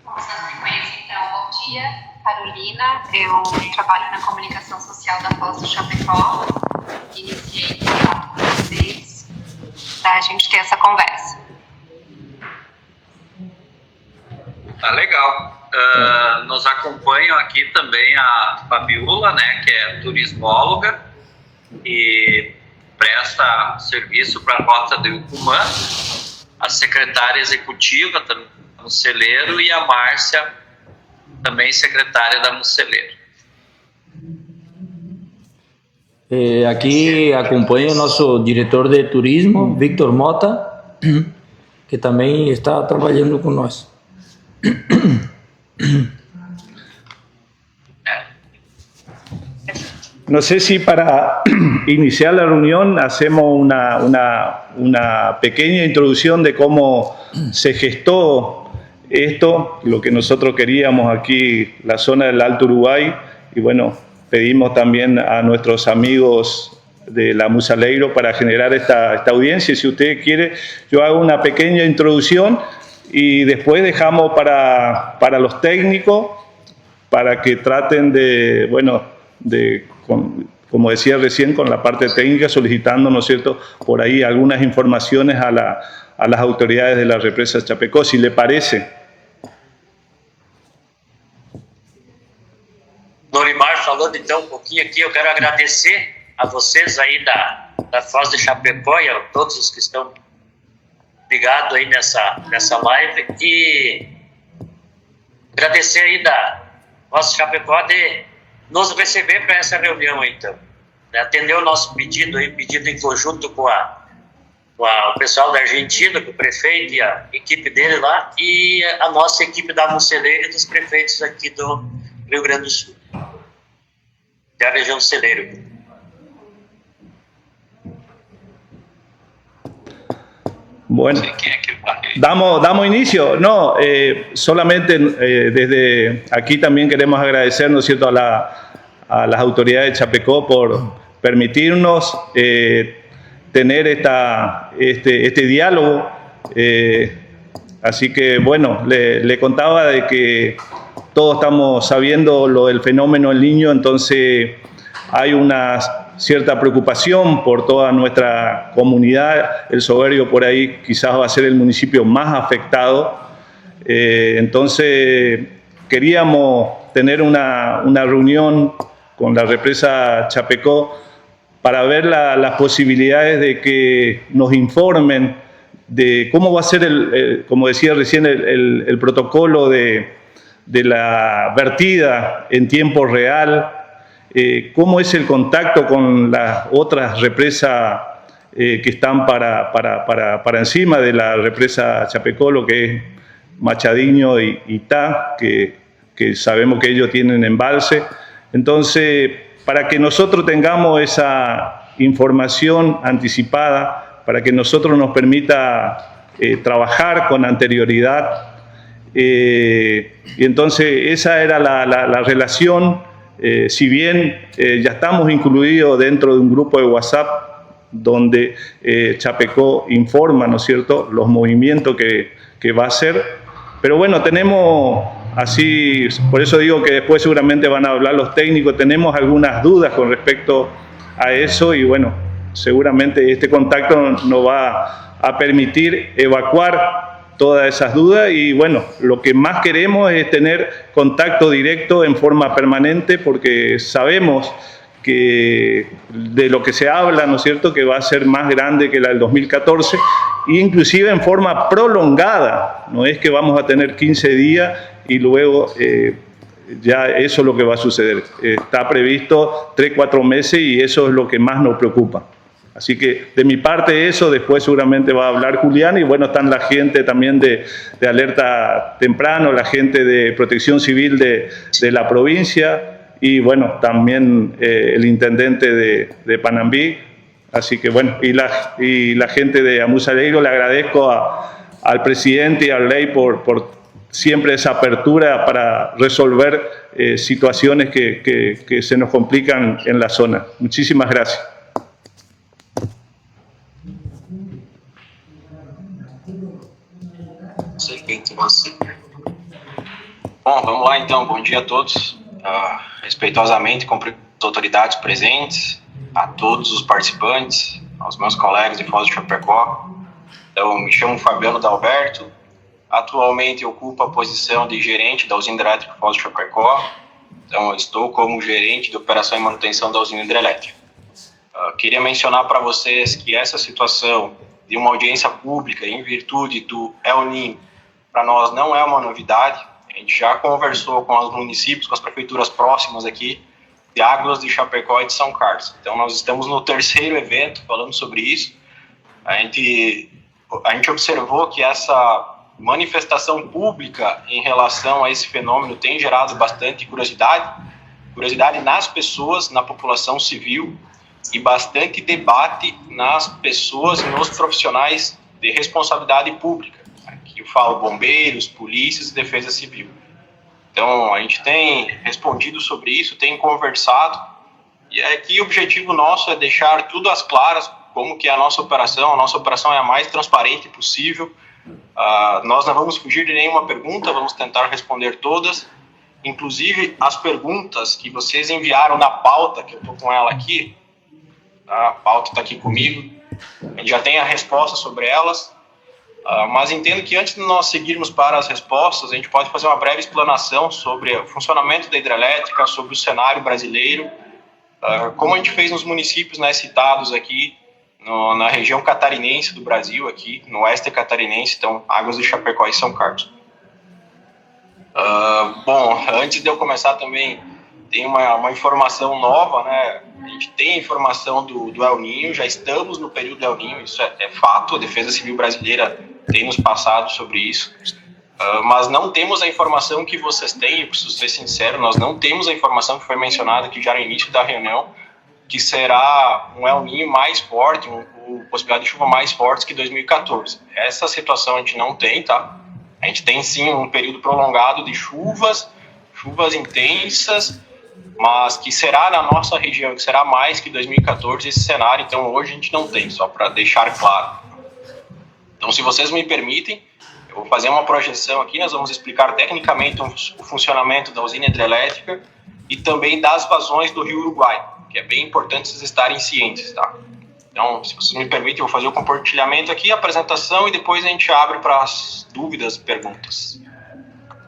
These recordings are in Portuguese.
Como vocês me conhecem, então, bom dia. Carolina, eu trabalho na comunicação social da Foz do Chapecó. Iniciei contato com vocês para a gente ter essa conversa. Tá legal. Nos acompanham aqui também a Fabiola, né, que é turismóloga e presta serviço para a Rota do Icumã, a secretária executiva também da Muceleiro e a Márcia, também secretária da Muceleiro. Aqui acompanha o nosso diretor de turismo, Victor Mota, que também está trabalhando con nós. No sé si para iniciar la reunión hacemos una pequeña introducción de cómo se gestó esto, lo que nosotros queríamos aquí, la zona del Alto Uruguay, y bueno, pedimos también a nuestros amigos de la Musaleiro para generar esta audiencia. Si usted quiere, yo hago una pequeña introducción y después dejamos para los técnicos, para que traten de, bueno, como decía recién, con la parte técnica, solicitando, ¿no es cierto?, por ahí algunas informaciones a las autoridades de la represa Chapecó, si le parece. Norimar falando então um pouquinho aqui, eu quero agradecer a vocês aí da Foz de Chapecó e a todos os que estão ligados aí nessa live, e agradecer aí da Foz de Chapecó de nos receber para essa reunião, então, atender o nosso pedido aí, pedido em conjunto com o pessoal da Argentina, com o prefeito e a equipe dele lá, e a nossa equipe da Muceleiro e dos prefeitos aqui do Rio Grande do Sul, da região Celeiro. Bueno, damos inicio. No, solamente desde aquí también queremos agradecer, ¿no es cierto?, a las autoridades de Chapecó por permitirnos tener este diálogo. Así que, bueno, le contaba de que todos estamos sabiendo lo del fenómeno El Niño, entonces hay una cierta preocupación por toda nuestra comunidad. El Soberbio por ahí quizás va a ser el municipio más afectado. Entonces queríamos tener una reunión con la represa Chapecó para ver las posibilidades de que nos informen de cómo va a ser, como decía recién, el protocolo de la vertida en tiempo real, cómo es el contacto con las otras represas que están para encima de la represa Chapecó, lo que es Machadinho y Itá, que sabemos que ellos tienen embalse. Entonces, para que nosotros tengamos esa información anticipada, para que nosotros nos permita trabajar con anterioridad, y entonces esa era la relación. Si bien ya estamos incluidos dentro de un grupo de WhatsApp donde Chapecó informa, ¿no es cierto?, los movimientos que va a hacer, pero bueno, tenemos así, por eso digo que después seguramente van a hablar los técnicos, tenemos algunas dudas con respecto a eso, y bueno, seguramente este contacto nos va a permitir evacuar todas esas dudas, y bueno, lo que más queremos es tener contacto directo en forma permanente, porque sabemos que de lo que se habla, ¿no es cierto?, que va a ser más grande que la del 2014, e inclusive en forma prolongada. No es que vamos a tener 15 días y luego ya eso es lo que va a suceder. Está previsto 3-4 meses, y eso es lo que más nos preocupa. Así que de mi parte eso, después seguramente va a hablar Julián, y bueno, están la gente también de alerta temprano, la gente de protección civil de la provincia, y bueno, también el intendente de Panambí. Así que bueno, y la gente de Amusaleiro, le agradezco al presidente y al ley por siempre esa apertura para resolver situaciones que se nos complican en la zona. Muchísimas gracias. Bom, vamos lá então. Bom dia a todos. Respeitosamente, cumprimento as autoridades presentes, a todos os participantes, aos meus colegas de Foz do Chapecó. Então, me chamo Fabiano Dalberto. Atualmente ocupo a posição de gerente da usina hidrelétrica Foz do Chapecó. Então, eu estou como gerente de operação e manutenção da usina hidrelétrica. Queria mencionar para vocês que essa situação de uma audiência pública em virtude do El Niño, para nós não é uma novidade. A gente já conversou com os municípios, com as prefeituras próximas aqui, de Águas de Chapecó e de São Carlos. Então, nós estamos no 3º evento falando sobre isso. A gente observou que essa manifestação pública em relação a esse fenômeno tem gerado bastante curiosidade nas pessoas, na população civil, e bastante debate nas pessoas e nos profissionais de responsabilidade pública. Aqui eu falo bombeiros, polícias e defesa civil. Então, a gente tem respondido sobre isso, tem conversado, e aqui o objetivo nosso é deixar tudo às claras, como que é a nossa operação é a mais transparente possível. Nós não vamos fugir de nenhuma pergunta, vamos tentar responder todas, inclusive as perguntas que vocês enviaram na pauta, que eu estou com ela aqui, a pauta está aqui comigo, a gente já tem a resposta sobre elas, mas entendo que antes de nós seguirmos para as respostas, a gente pode fazer uma breve explanação sobre o funcionamento da hidrelétrica, sobre o cenário brasileiro, como a gente fez nos municípios, né, citados aqui, na região catarinense do Brasil, aqui no oeste catarinense, então Águas de Chapecó e São Carlos. Bom, antes de eu começar também, tem uma informação nova, né? A gente tem a informação do El Niño, já estamos no período do El Niño, isso é fato, a Defesa Civil Brasileira tem nos passado sobre isso, mas não temos a informação que vocês têm, eu preciso ser sincero, nós não temos a informação que foi mencionada aqui já no início da reunião, que será um El Niño mais forte, possibilidade de chuva mais forte que 2014. Essa situação a gente não tem, tá? A gente tem sim um período prolongado de chuvas intensas, mas que será na nossa região, que será mais que 2014 esse cenário, então hoje a gente não tem, só para deixar claro. Então, se vocês me permitem, eu vou fazer uma projeção aqui, nós vamos explicar tecnicamente o funcionamento da usina hidrelétrica e também das vazões do Rio Uruguai, que é bem importante vocês estarem cientes, tá? Então, se vocês me permitem, eu vou fazer o compartilhamento aqui, a apresentação, e depois a gente abre para as dúvidas, perguntas.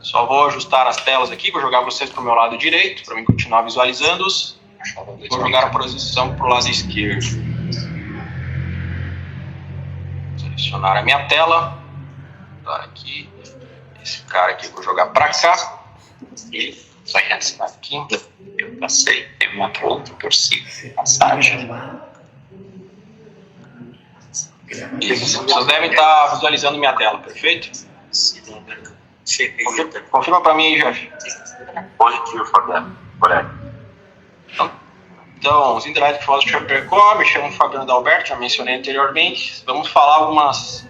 Só vou ajustar as telas aqui, vou jogar vocês para o meu lado direito, para mim continuar visualizando-os. Vou jogar a posição para o lado esquerdo. Selecionar a minha tela. Vou dar aqui. Esse cara aqui, vou jogar para cá. E vai essa aqui. Eu passei, tem uma outra por cima. Passagem. Isso, vocês devem estar visualizando minha tela, perfeito? Confirma para mim aí, Jorge. Positivo, Fabiano. Então, os hidrelétricos Foz do Chapecó, me chamo Fabiano Dalberto, já mencionei anteriormente. Vamos falar algumas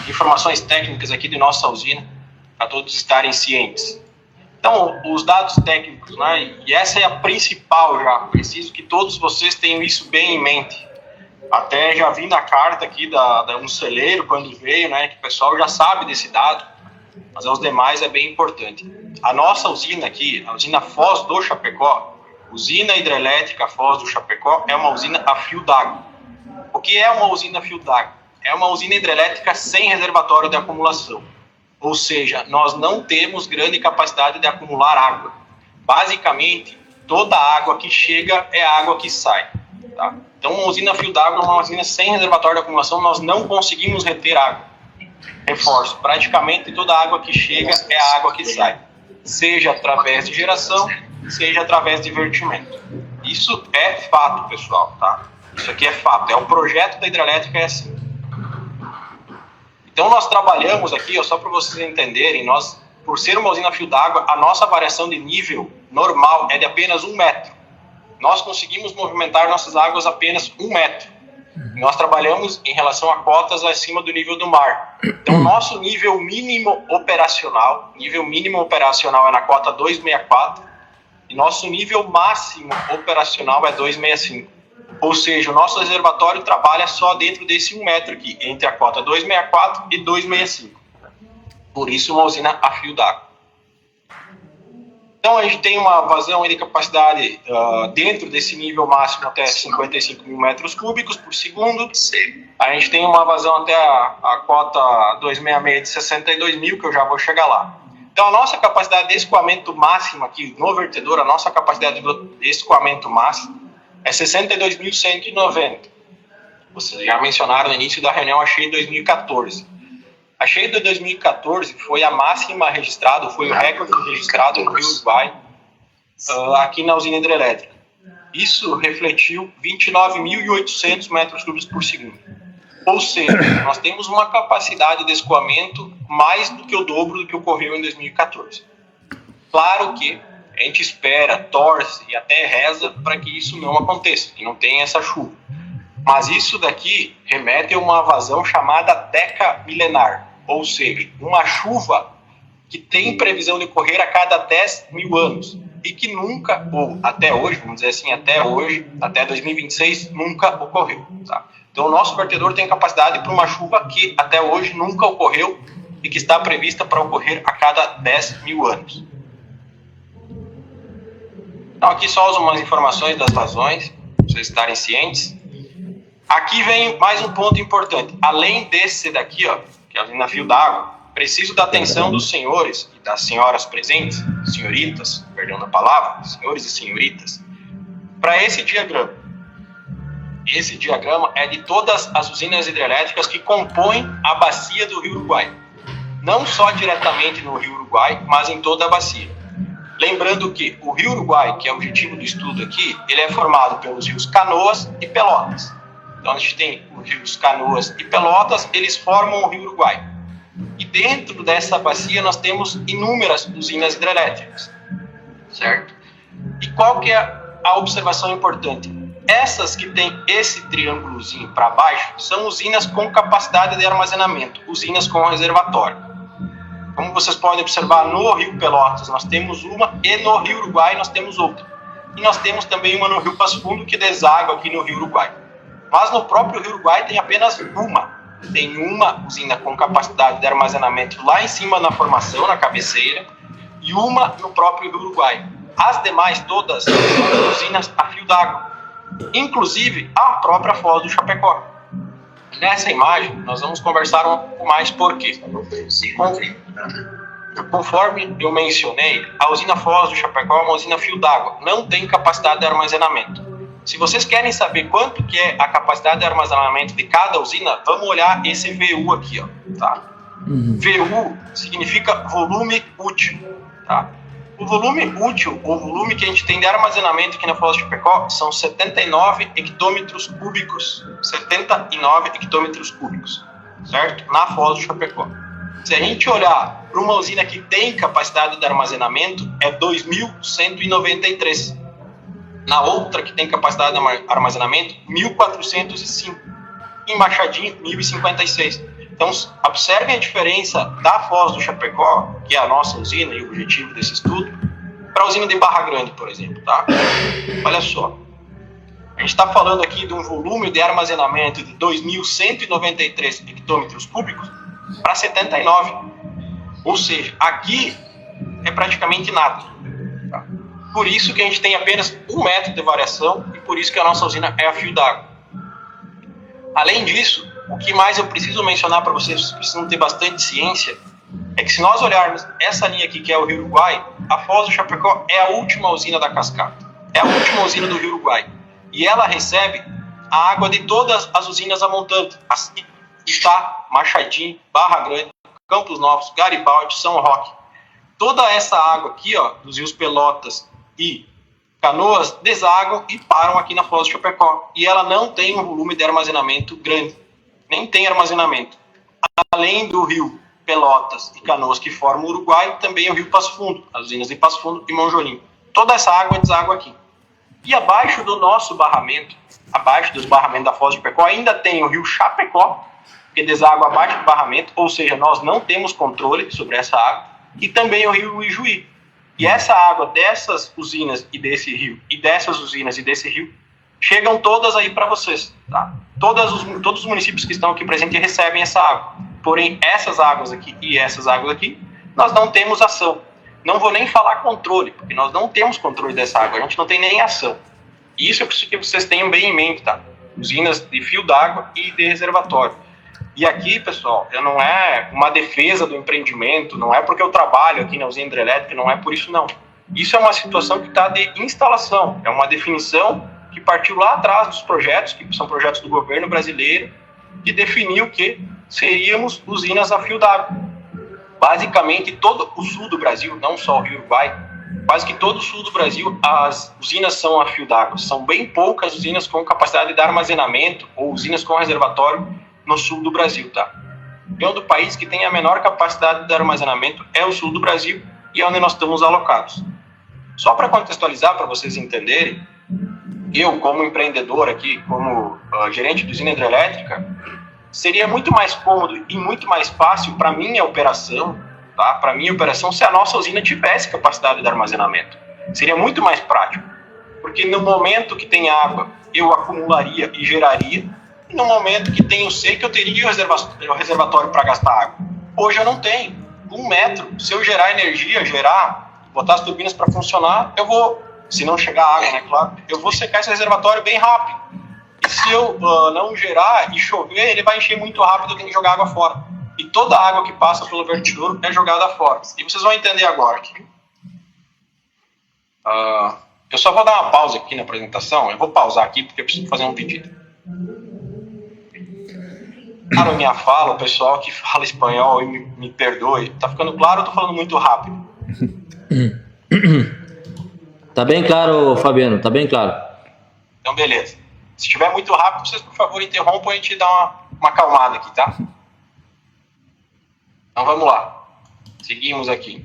informações técnicas aqui de nossa usina, para todos estarem cientes. Então, os dados técnicos, né, e essa é a principal já, preciso que todos vocês tenham isso bem em mente. Até já vi na carta aqui da um celeiro, quando veio, né, que o pessoal já sabe desse dado, mas aos demais é bem importante. A nossa usina aqui, a usina Foz do Chapecó, usina hidrelétrica Foz do Chapecó, é uma usina a fio d'água. O que é uma usina a fio d'água? É uma usina hidrelétrica sem reservatório de acumulação. Ou seja, nós não temos grande capacidade de acumular água. Basicamente, toda a água que chega é a água que sai. Tá? Então, uma usina a fio d'água é uma usina sem reservatório de acumulação, nós não conseguimos reter água. Reforço, praticamente toda a água que chega é a água que sai. Seja através de geração, seja através de vertimento. Isso é fato, pessoal, tá? Isso aqui é fato, é o projeto da hidrelétrica é assim. Então, nós trabalhamos aqui, só para vocês entenderem, nós, por ser uma usina a fio d'água, a nossa variação de nível normal é de apenas 1 metro. Nós conseguimos movimentar nossas águas apenas 1 metro. Nós trabalhamos em relação a cotas acima do nível do mar. Então, nosso nível mínimo operacional é na cota 264, e nosso nível máximo operacional é 265. Ou seja, o nosso reservatório trabalha só dentro desse 1 metro aqui, entre a cota 264 e 265. Por isso, uma usina a fio d'água. Então, a gente tem uma vazão de capacidade dentro desse nível máximo até 55 mil metros cúbicos por segundo. A gente tem uma vazão até a cota 266 de 62 mil, que eu já vou chegar lá. Então, a nossa capacidade de escoamento máxima aqui no vertedor, a nossa capacidade de escoamento máximo é 62.190. Vocês já mencionaram no início da reunião a cheia de 2014. A cheia de 2014 foi a máxima registrada, foi o recorde registrado no Rio Uruguai, aqui na usina hidrelétrica. Isso refletiu 29.800 metros cúbicos por segundo. Ou seja, nós temos uma capacidade de escoamento mais do que o dobro do que ocorreu em 2014. Claro que a gente espera, torce e até reza para que isso não aconteça, que não tenha essa chuva. Mas isso daqui remete a uma vazão chamada decamilenar, ou seja, uma chuva que tem previsão de ocorrer a cada 10 mil anos e que nunca, ou até hoje, vamos dizer assim, até hoje, até 2026, nunca ocorreu. Tá? Então, o nosso vertedor tem capacidade para uma chuva que até hoje nunca ocorreu e que está prevista para ocorrer a cada 10 mil anos. Então, aqui só umas informações das vazões, para vocês estarem cientes. Aqui vem mais um ponto importante. Além desse daqui, ó, que é a usina Fio d'Água, preciso da atenção dos senhores e das senhoras presentes, senhoritas, perdão da palavra, senhores e senhoritas, para esse diagrama. Esse diagrama é de todas as usinas hidrelétricas que compõem a bacia do Rio Uruguai. Não só diretamente no Rio Uruguai, mas em toda a bacia. Lembrando que o Rio Uruguai, que é o objetivo do estudo aqui, ele é formado pelos rios Canoas e Pelotas. Então, a gente tem os rios Canoas e Pelotas, eles formam o Rio Uruguai. E dentro dessa bacia nós temos inúmeras usinas hidrelétricas, certo? E qual que é a observação importante? Essas que tem esse triângulozinho para baixo são usinas com capacidade de armazenamento, usinas com reservatório. Como vocês podem observar, no Rio Pelotas nós temos uma e no Rio Uruguai nós temos outra. E nós temos também uma no Rio Passo Fundo que deságua aqui no Rio Uruguai. Mas no próprio Rio Uruguai tem apenas uma. Tem uma usina com capacidade de armazenamento lá em cima na formação, na cabeceira, e uma no próprio Rio Uruguai. As demais todas são usinas a fio d'água, inclusive a própria Foz do Chapecó. Nessa imagem, nós vamos conversar um pouco mais por quê. Conforme eu mencionei, a usina Foz do Chapecó é uma usina fio d'água, não tem capacidade de armazenamento. Se vocês querem saber quanto que é a capacidade de armazenamento de cada usina, vamos olhar esse VU aqui, ó, tá? VU significa volume útil, tá? O volume útil, o volume que a gente tem de armazenamento aqui na Foz do Chapecó, são 79 hectômetros cúbicos. 79 hectômetros cúbicos, certo? Na Foz do Chapecó. Se a gente olhar para uma usina que tem capacidade de armazenamento, é 2.193. Na outra que tem capacidade de armazenamento, 1.405. Em Machadinho, 1.056. Então, observem a diferença da Foz do Chapecó, que é a nossa usina e o objetivo desse estudo, para a usina de Barra Grande, por exemplo, tá? Olha só. A gente está falando aqui de um volume de armazenamento de 2.193 hectômetros cúbicos para 79. Ou seja, aqui é praticamente nada. Tá? Por isso que a gente tem apenas 1 metro de variação e por isso que a nossa usina é a fio d'água. Além disso, o que mais eu preciso mencionar para vocês precisam ter bastante ciência, é que se nós olharmos essa linha aqui, que é o Rio Uruguai, a Foz do Chapecó é a última usina da cascata. É a última usina do Rio Uruguai. E ela recebe a água de todas as usinas a montante. Assim, Itá, Machadinho, Barra Grande, Campos Novos, Garibaldi, São Roque. Toda essa água aqui, ó, dos rios Pelotas e Canoas, deságua e param aqui na Foz do Chapecó. E ela não tem um volume de armazenamento grande. Nem tem armazenamento. Além do rio Pelotas e Canoas que formam o Uruguai, também o rio Passo Fundo, as usinas de Passo Fundo e Monjolim. Toda essa água deságua aqui. E abaixo do nosso barramento, abaixo dos barramentos da Foz do Chapecó, ainda tem o rio Chapecó, que deságua abaixo do barramento, ou seja, nós não temos controle sobre essa água, e também o rio Ijuí. E essa água dessas usinas e desse rio, e dessas usinas e desse rio, chegam todas aí para vocês, tá? Todos os municípios que estão aqui presentes recebem essa água. Porém, essas águas aqui e essas águas aqui, nós não temos ação. Não vou nem falar controle, porque nós não temos controle dessa água, a gente não tem nem ação. E isso eu preciso que vocês tenham bem em mente, tá? Usinas de fio d'água e de reservatório. E aqui, pessoal, não é uma defesa do empreendimento, não é porque eu trabalho aqui na usina hidrelétrica, não é por isso não. Isso é uma situação que está de instalação, é uma definição que partiu lá atrás dos projetos, que são projetos do governo brasileiro, que definiu que seríamos usinas a fio d'água. Basicamente, todo o sul do Brasil, não só o Rio Uruguai, quase que todo o sul do Brasil, as usinas são a fio d'água. São bem poucas usinas com capacidade de armazenamento ou usinas com reservatório no sul do Brasil, tá? Então, do país que tem a menor capacidade de armazenamento é o sul do Brasil e é onde nós estamos alocados. Só para contextualizar, para vocês entenderem, eu, como empreendedor aqui, como gerente de usina hidrelétrica, seria muito mais cômodo e muito mais fácil para minha operação, tá? Para minha operação, se a nossa usina tivesse capacidade de armazenamento. Seria muito mais prático, porque no momento que tem água, eu acumularia e geraria, e no momento que tenho seca, eu teria o reservatório para gastar água. Hoje eu não tenho. 1 metro, se eu gerar energia, botar as turbinas para funcionar, eu vou, se não chegar água, né, claro, eu vou secar esse reservatório bem rápido. E se eu não gerar e chover, ele vai encher muito rápido, eu tenho que jogar água fora. E toda a água que passa pelo vertedouro é jogada fora. E vocês vão entender agora aqui. Eu só vou dar uma pausa aqui na apresentação. Eu vou pausar aqui porque eu preciso fazer um pedido. Claro, minha fala, o pessoal que fala espanhol me perdoe. Tá ficando claro ou tô falando muito rápido? Tá bem claro, Fabiano, tá bem claro. Então, beleza. Se estiver muito rápido, vocês, por favor, interrompam e a gente dá uma acalmada aqui, tá? Então, vamos lá. Seguimos aqui.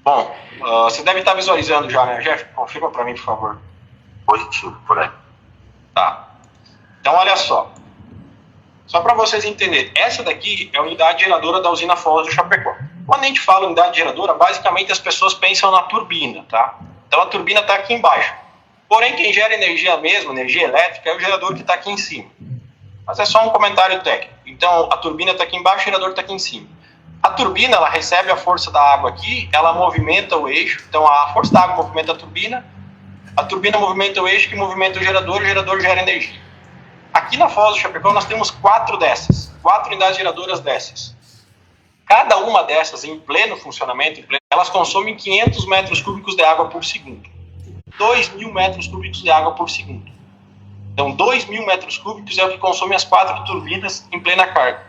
Bom, você deve estar visualizando já, né? Jeff, confirma para mim, por favor. Positivo, por aí. Tá. Então, olha só. Só para vocês entenderem, essa daqui é a unidade geradora da usina Foz do Chapecó. Quando a gente fala unidade geradora, basicamente as pessoas pensam na turbina, tá? Então, a turbina está aqui embaixo. Porém, quem gera energia mesmo, energia elétrica, é o gerador que está aqui em cima. Mas é só um comentário técnico. Então, a turbina está aqui embaixo, o gerador está aqui em cima. A turbina, ela recebe a força da água aqui, ela movimenta o eixo. Então, a força da água movimenta a turbina movimenta o eixo, que movimenta o gerador gera energia. Aqui na Foz do Chapecó, nós temos 4 dessas, 4 unidades geradoras dessas. Cada uma dessas, em pleno funcionamento, elas consomem 500 metros cúbicos de água por segundo. 2.000 metros cúbicos de água por segundo. Então, 2.000 metros cúbicos é o que consome as 4 turbinas em plena carga.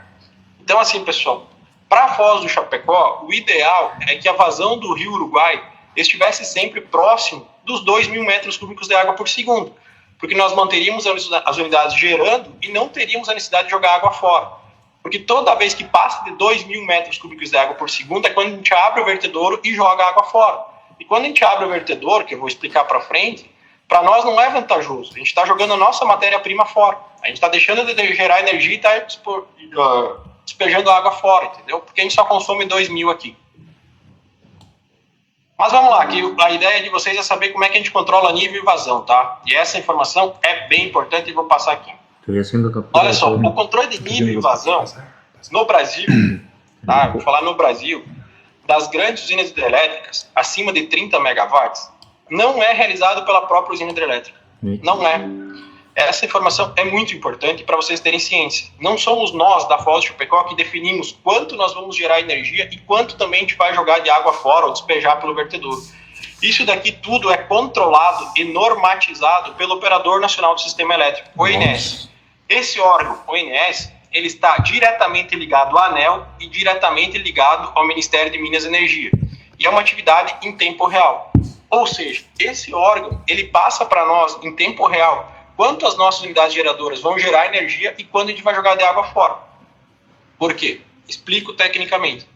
Então, assim, pessoal, para a Foz do Chapecó, o ideal é que a vazão do rio Uruguai estivesse sempre próximo dos 2.000 metros cúbicos de água por segundo, porque nós manteríamos as unidades gerando e não teríamos a necessidade de jogar água fora. Porque toda vez que passa de 2.000 metros cúbicos de água por segundo é quando a gente abre o vertedouro e joga água fora. E quando a gente abre o vertedor, que eu vou explicar para frente, para nós não é vantajoso. A gente está jogando a nossa matéria-prima fora. A gente está deixando de gerar energia e está despejando água fora, entendeu? Porque a gente só consome 2.000 aqui. Mas vamos lá, que a ideia de vocês é saber como é que a gente controla nível e vazão, tá? E essa informação é bem importante e vou passar aqui. Olha só, o controle de nível e vazão no Brasil, tá? Eu vou falar no Brasil, das grandes usinas hidrelétricas, acima de 30 megawatts, não é realizado pela própria usina hidrelétrica. Não é. Essa informação é muito importante para vocês terem ciência. Não somos nós, da Foz do Chapecó, que definimos quanto nós vamos gerar energia e quanto também a gente vai jogar de água fora ou despejar pelo vertedouro. Isso daqui tudo é controlado e normatizado pelo Operador Nacional do Sistema Elétrico, ONS. Esse órgão, ONS, ele está diretamente ligado à ANEEL e diretamente ligado ao Ministério de Minas e Energia. E é uma atividade em tempo real. Ou seja, esse órgão, ele passa para nós em tempo real quanto as nossas unidades geradoras vão gerar energia e quando a gente vai jogar de água fora. Por quê? Explico tecnicamente.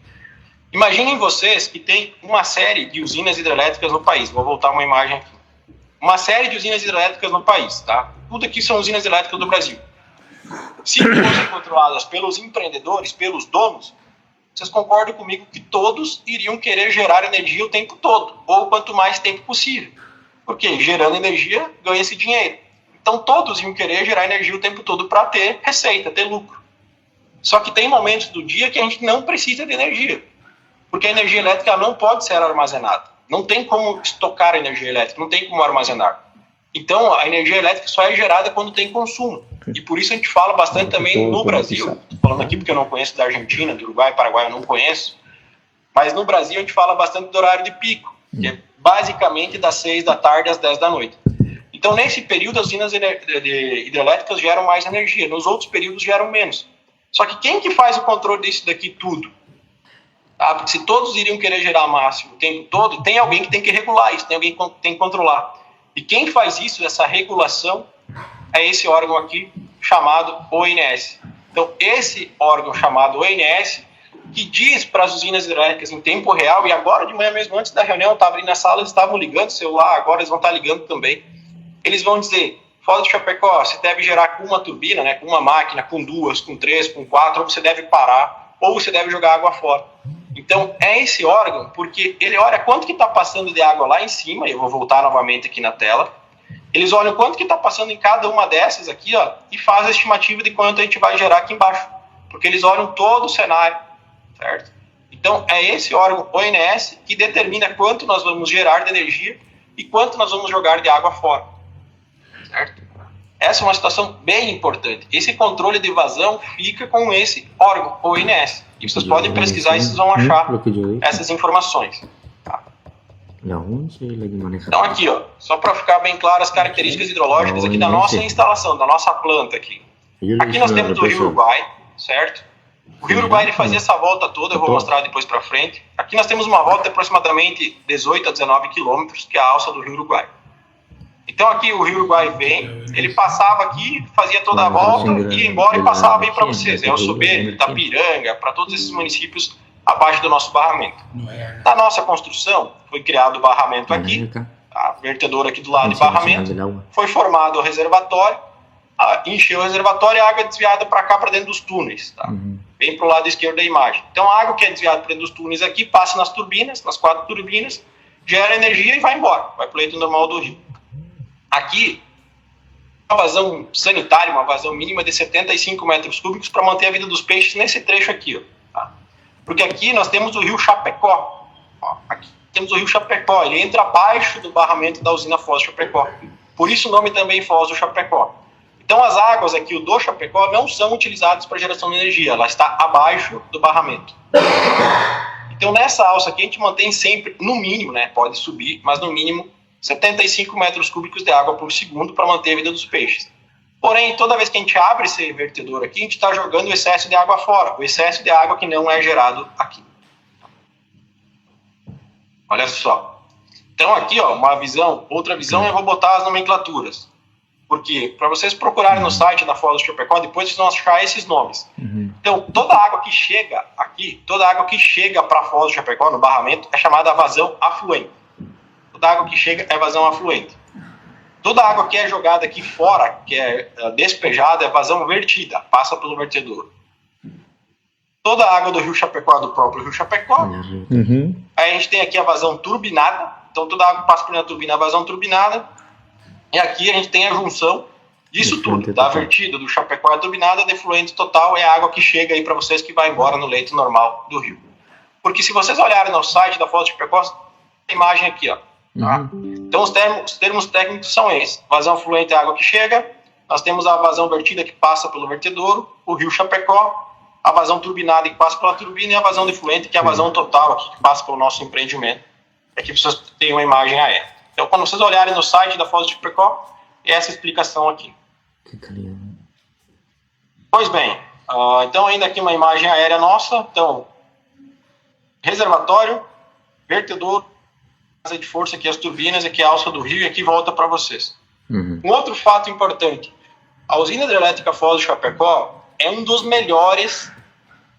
Imaginem vocês que tem uma série de usinas hidrelétricas no país. Vou voltar uma imagem aqui. Uma série de usinas hidrelétricas no país, tá? Tudo aqui são usinas hidrelétricas do Brasil. Se fossem controladas pelos empreendedores, pelos donos, vocês concordam comigo que todos iriam querer gerar energia o tempo todo, ou quanto mais tempo possível. Porque gerando energia, ganha-se dinheiro. Então todos iam querer gerar energia o tempo todo para ter receita, ter lucro. Só que tem momentos do dia que a gente não precisa de energia. Porque a energia elétrica não pode ser armazenada. Não tem como estocar a energia elétrica, não tem como armazenar. Então, a energia elétrica só é gerada quando tem consumo. E por isso a gente fala bastante também no Brasil, falando aqui porque eu não conheço da Argentina, do Uruguai, Paraguai, eu não conheço, mas no Brasil a gente fala bastante do horário de pico, que é basicamente das 6 da tarde às 10 da noite. Então, nesse período, as usinas hidrelétricas geram mais energia, nos outros períodos geram menos. Só que quem que faz o controle disso daqui tudo? Tá? Porque se todos iriam querer gerar máximo o tempo todo, tem alguém que tem que regular isso, tem alguém que tem que controlar. E quem faz isso, essa regulação, é esse órgão aqui, chamado ONS. Então, esse órgão chamado ONS, que diz para as usinas hidrelétricas em tempo real, e agora de manhã mesmo, antes da reunião, eu estava ali na sala, eles estavam ligando o celular, agora eles vão estar ligando também. Eles vão dizer, Foz do Chapecó, você deve gerar com uma turbina, né, com uma máquina, com 2, com 3, com 4, ou você deve parar, ou você deve jogar água fora. Então, é esse órgão, porque ele olha quanto que está passando de água lá em cima, e eu vou voltar novamente aqui na tela, eles olham quanto que está passando em cada uma dessas aqui, ó, e faz a estimativa de quanto a gente vai gerar aqui embaixo, porque eles olham todo o cenário, certo? Então, é esse órgão ONS que determina quanto nós vamos gerar de energia e quanto nós vamos jogar de água fora, certo? Essa é uma situação bem importante. Esse controle de vazão fica com esse órgão, ONS. E vocês podem pesquisar e vocês vão achar essas informações. Tá? Então aqui, ó, só para ficar bem claro as características hidrológicas aqui da nossa instalação, da nossa planta aqui. Aqui nós temos o Rio Uruguai, certo? O Rio Uruguai ele fazia essa volta toda, eu vou mostrar depois para frente. Aqui nós temos uma volta de aproximadamente 18 a 19 quilômetros, que é a alça do Rio Uruguai. Então aqui o Rio Uruguai vem, ele passava aqui, fazia toda a volta, ia embora e passava aí para vocês. É o Soberbo, Itapiranga, para todos esses municípios abaixo do nosso barramento. Na nossa construção, foi criado o barramento aqui, a vertedora aqui do lado de barramento, foi formado o reservatório, encheu o reservatório e a água é desviada para cá, para dentro dos túneis, tá? Bem para o lado esquerdo da imagem. Então a água que é desviada para dentro dos túneis aqui, passa nas turbinas, nas 4 turbinas, gera energia e vai embora, vai para o leito normal do rio. Aqui, uma vazão sanitária, uma vazão mínima de 75 metros cúbicos para manter a vida dos peixes nesse trecho aqui, ó, tá? Porque aqui nós temos o rio Chapecó, ó, aqui temos o rio Chapecó, ele entra abaixo do barramento da usina Foz do Chapecó, por isso o nome também Foz do Chapecó. Então as águas aqui do Chapecó não são utilizadas para geração de energia, ela está abaixo do barramento. Então nessa alça aqui a gente mantém sempre, no mínimo, né, pode subir, mas no mínimo 75 metros cúbicos de água por segundo para manter a vida dos peixes. Porém, toda vez que a gente abre esse vertedor aqui, a gente está jogando o excesso de água fora, o excesso de água que não é gerado aqui. Olha só. Então aqui, ó, uma visão, outra visão, eu vou botar as nomenclaturas. Porque, para vocês procurarem no site da Foz do Chapecó, depois vocês vão achar esses nomes. Então, toda água que chega aqui, toda água que chega para a Foz do Chapecó, no barramento, é chamada vazão afluente. Toda água que chega é vazão afluente. Toda água que é jogada aqui fora, que é despejada, é vazão vertida, passa pelo vertedor. Toda a água do Rio Chapecó é do próprio Rio Chapecó. Aí a gente tem aqui a vazão turbinada, então toda a água passa pela turbina, a vazão turbinada. E aqui a gente tem a junção disso tudo, da vertida, do Chapecó, a turbinada, defluente total é a água que chega aí para vocês que vai embora no leito normal do rio. Porque se vocês olharem no site da Foz do Chapecó, a imagem aqui, ó. Tá? Então os termos técnicos são esses: vazão fluente é a água que chega, nós temos a vazão vertida que passa pelo vertedouro, o rio Chapecó, a vazão turbinada que passa pela turbina e a vazão defluente que é a vazão total aqui que passa pelo nosso empreendimento. Aqui vocês têm uma imagem aérea. Então quando vocês olharem no site da Foz do Chapecó, é essa explicação aqui. Pois bem, então ainda aqui uma imagem aérea nossa. Então, reservatório, vertedouro, casa de força aqui as turbinas, aqui a alça do rio e aqui volta para vocês. Um outro fato importante: a usina hidrelétrica Foz do Chapecó é um dos melhores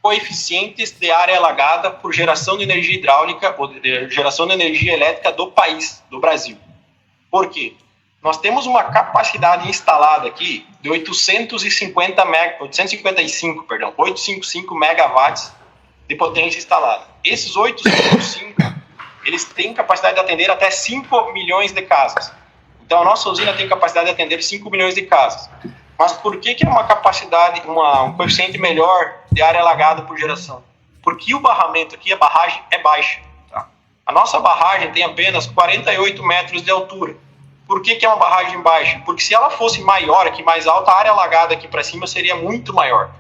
coeficientes de área alagada por geração de energia hidráulica ou de geração de energia elétrica do país, do Brasil. Por quê? Nós temos uma capacidade instalada aqui de 855 megawatts de potência instalada. Esses 855 eles têm capacidade de atender até 5 milhões de casas. Então a nossa usina tem capacidade de atender 5 milhões de casas. Mas por que é uma capacidade, um coeficiente melhor de área alagada por geração? Porque o barramento aqui, a barragem é baixa. Tá? A nossa barragem tem apenas 48 metros de altura. Por que é uma barragem baixa? Porque se ela fosse maior aqui, mais alta, a área alagada aqui para cima seria muito maior.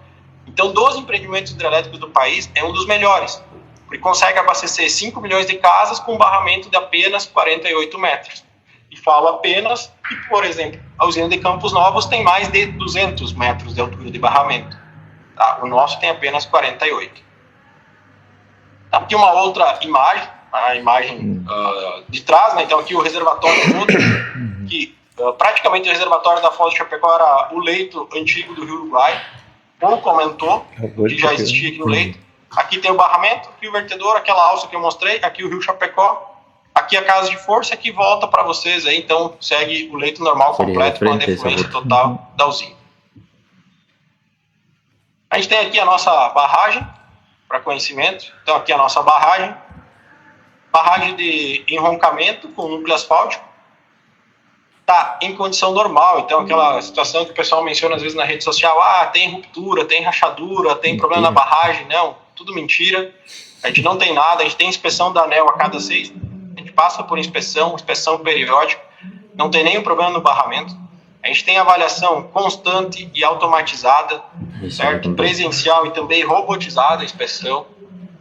Então, dos empreendimentos hidrelétricos do país, é um dos melhores. Porque consegue abastecer 5 milhões de casas com um barramento de apenas 48 metros. E falo apenas que, por exemplo, a usina de Campos Novos tem mais de 200 metros de altura de barramento. Tá? O nosso tem apenas 48. Aqui uma outra imagem, a imagem de trás, né? Então aqui o reservatório todo, que praticamente o reservatório da Foz do Chapecó era o leito antigo do Rio Uruguai, ou comentou, que já existia aqui no leito. Aqui tem o barramento, aqui o vertedor, aquela alça que eu mostrei, aqui o Rio Chapecó, aqui a casa de força, aqui volta para vocês aí, então segue o leito normal completo com a defluência total da usina. A gente tem aqui a nossa barragem, para conhecimento. Então aqui a nossa barragem de enroncamento com núcleo asfáltico, está em condição normal. Então aquela situação que o pessoal menciona às vezes na rede social, tem ruptura, tem rachadura, tem problema na barragem. Não, tudo mentira. A gente não tem nada, a gente tem inspeção da ANEEL a cada 6, a gente passa por inspeção periódica, não tem nenhum problema no barramento. A gente tem avaliação constante e automatizada, certo? Presencial e também robotizada a inspeção.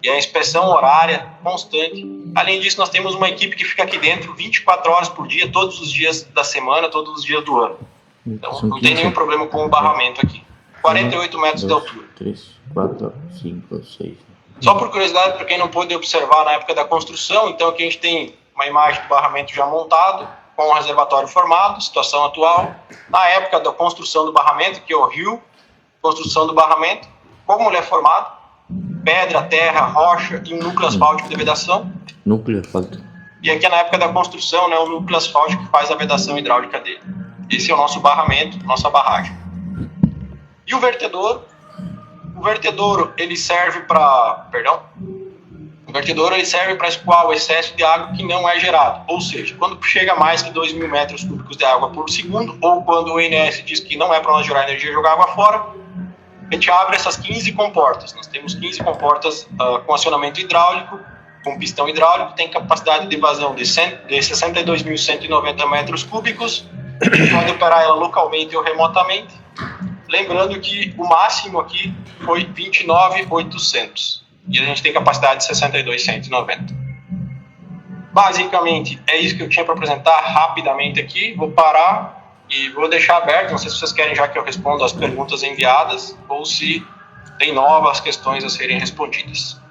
E a inspeção horária constante. Além disso, nós temos uma equipe que fica aqui dentro 24 horas por dia, todos os dias da semana, todos os dias do ano. Então, não tem nenhum problema com o barramento aqui. 48 metros de altura. 3, 4, 5, 6. Só por curiosidade, para quem não pôde observar na época da construção, então aqui a gente tem uma imagem do barramento já montado, com o reservatório formado, situação atual. Na época da construção do barramento, que é o rio, construção do barramento, como ele é formado, pedra, terra, rocha e um núcleo asfáltico de vedação. Núcleo asfáltico. E aqui na época da construção, né, o núcleo asfáltico que faz a vedação hidráulica dele. Esse é o nosso barramento, nossa barragem. E o vertedouro? O vertedouro, ele serve para... O vertedouro ele serve para escoar o excesso de água que não é gerado. Ou seja, quando chega mais que 2.000 metros cúbicos de água por segundo, ou quando o INS diz que não é para nós gerar energia e jogar água fora, a gente abre essas 15 comportas. Nós temos 15 comportas com acionamento hidráulico, com pistão hidráulico, tem capacidade de vazão de 62.190 metros cúbicos, a gente pode operar ela localmente ou remotamente. Lembrando que o máximo aqui foi 29.800. E a gente tem capacidade de 62.190. Basicamente, é isso que eu tinha para apresentar rapidamente aqui. Vou parar e vou deixar aberto. Não sei se vocês querem já que eu responda as perguntas enviadas ou se tem novas questões a serem respondidas.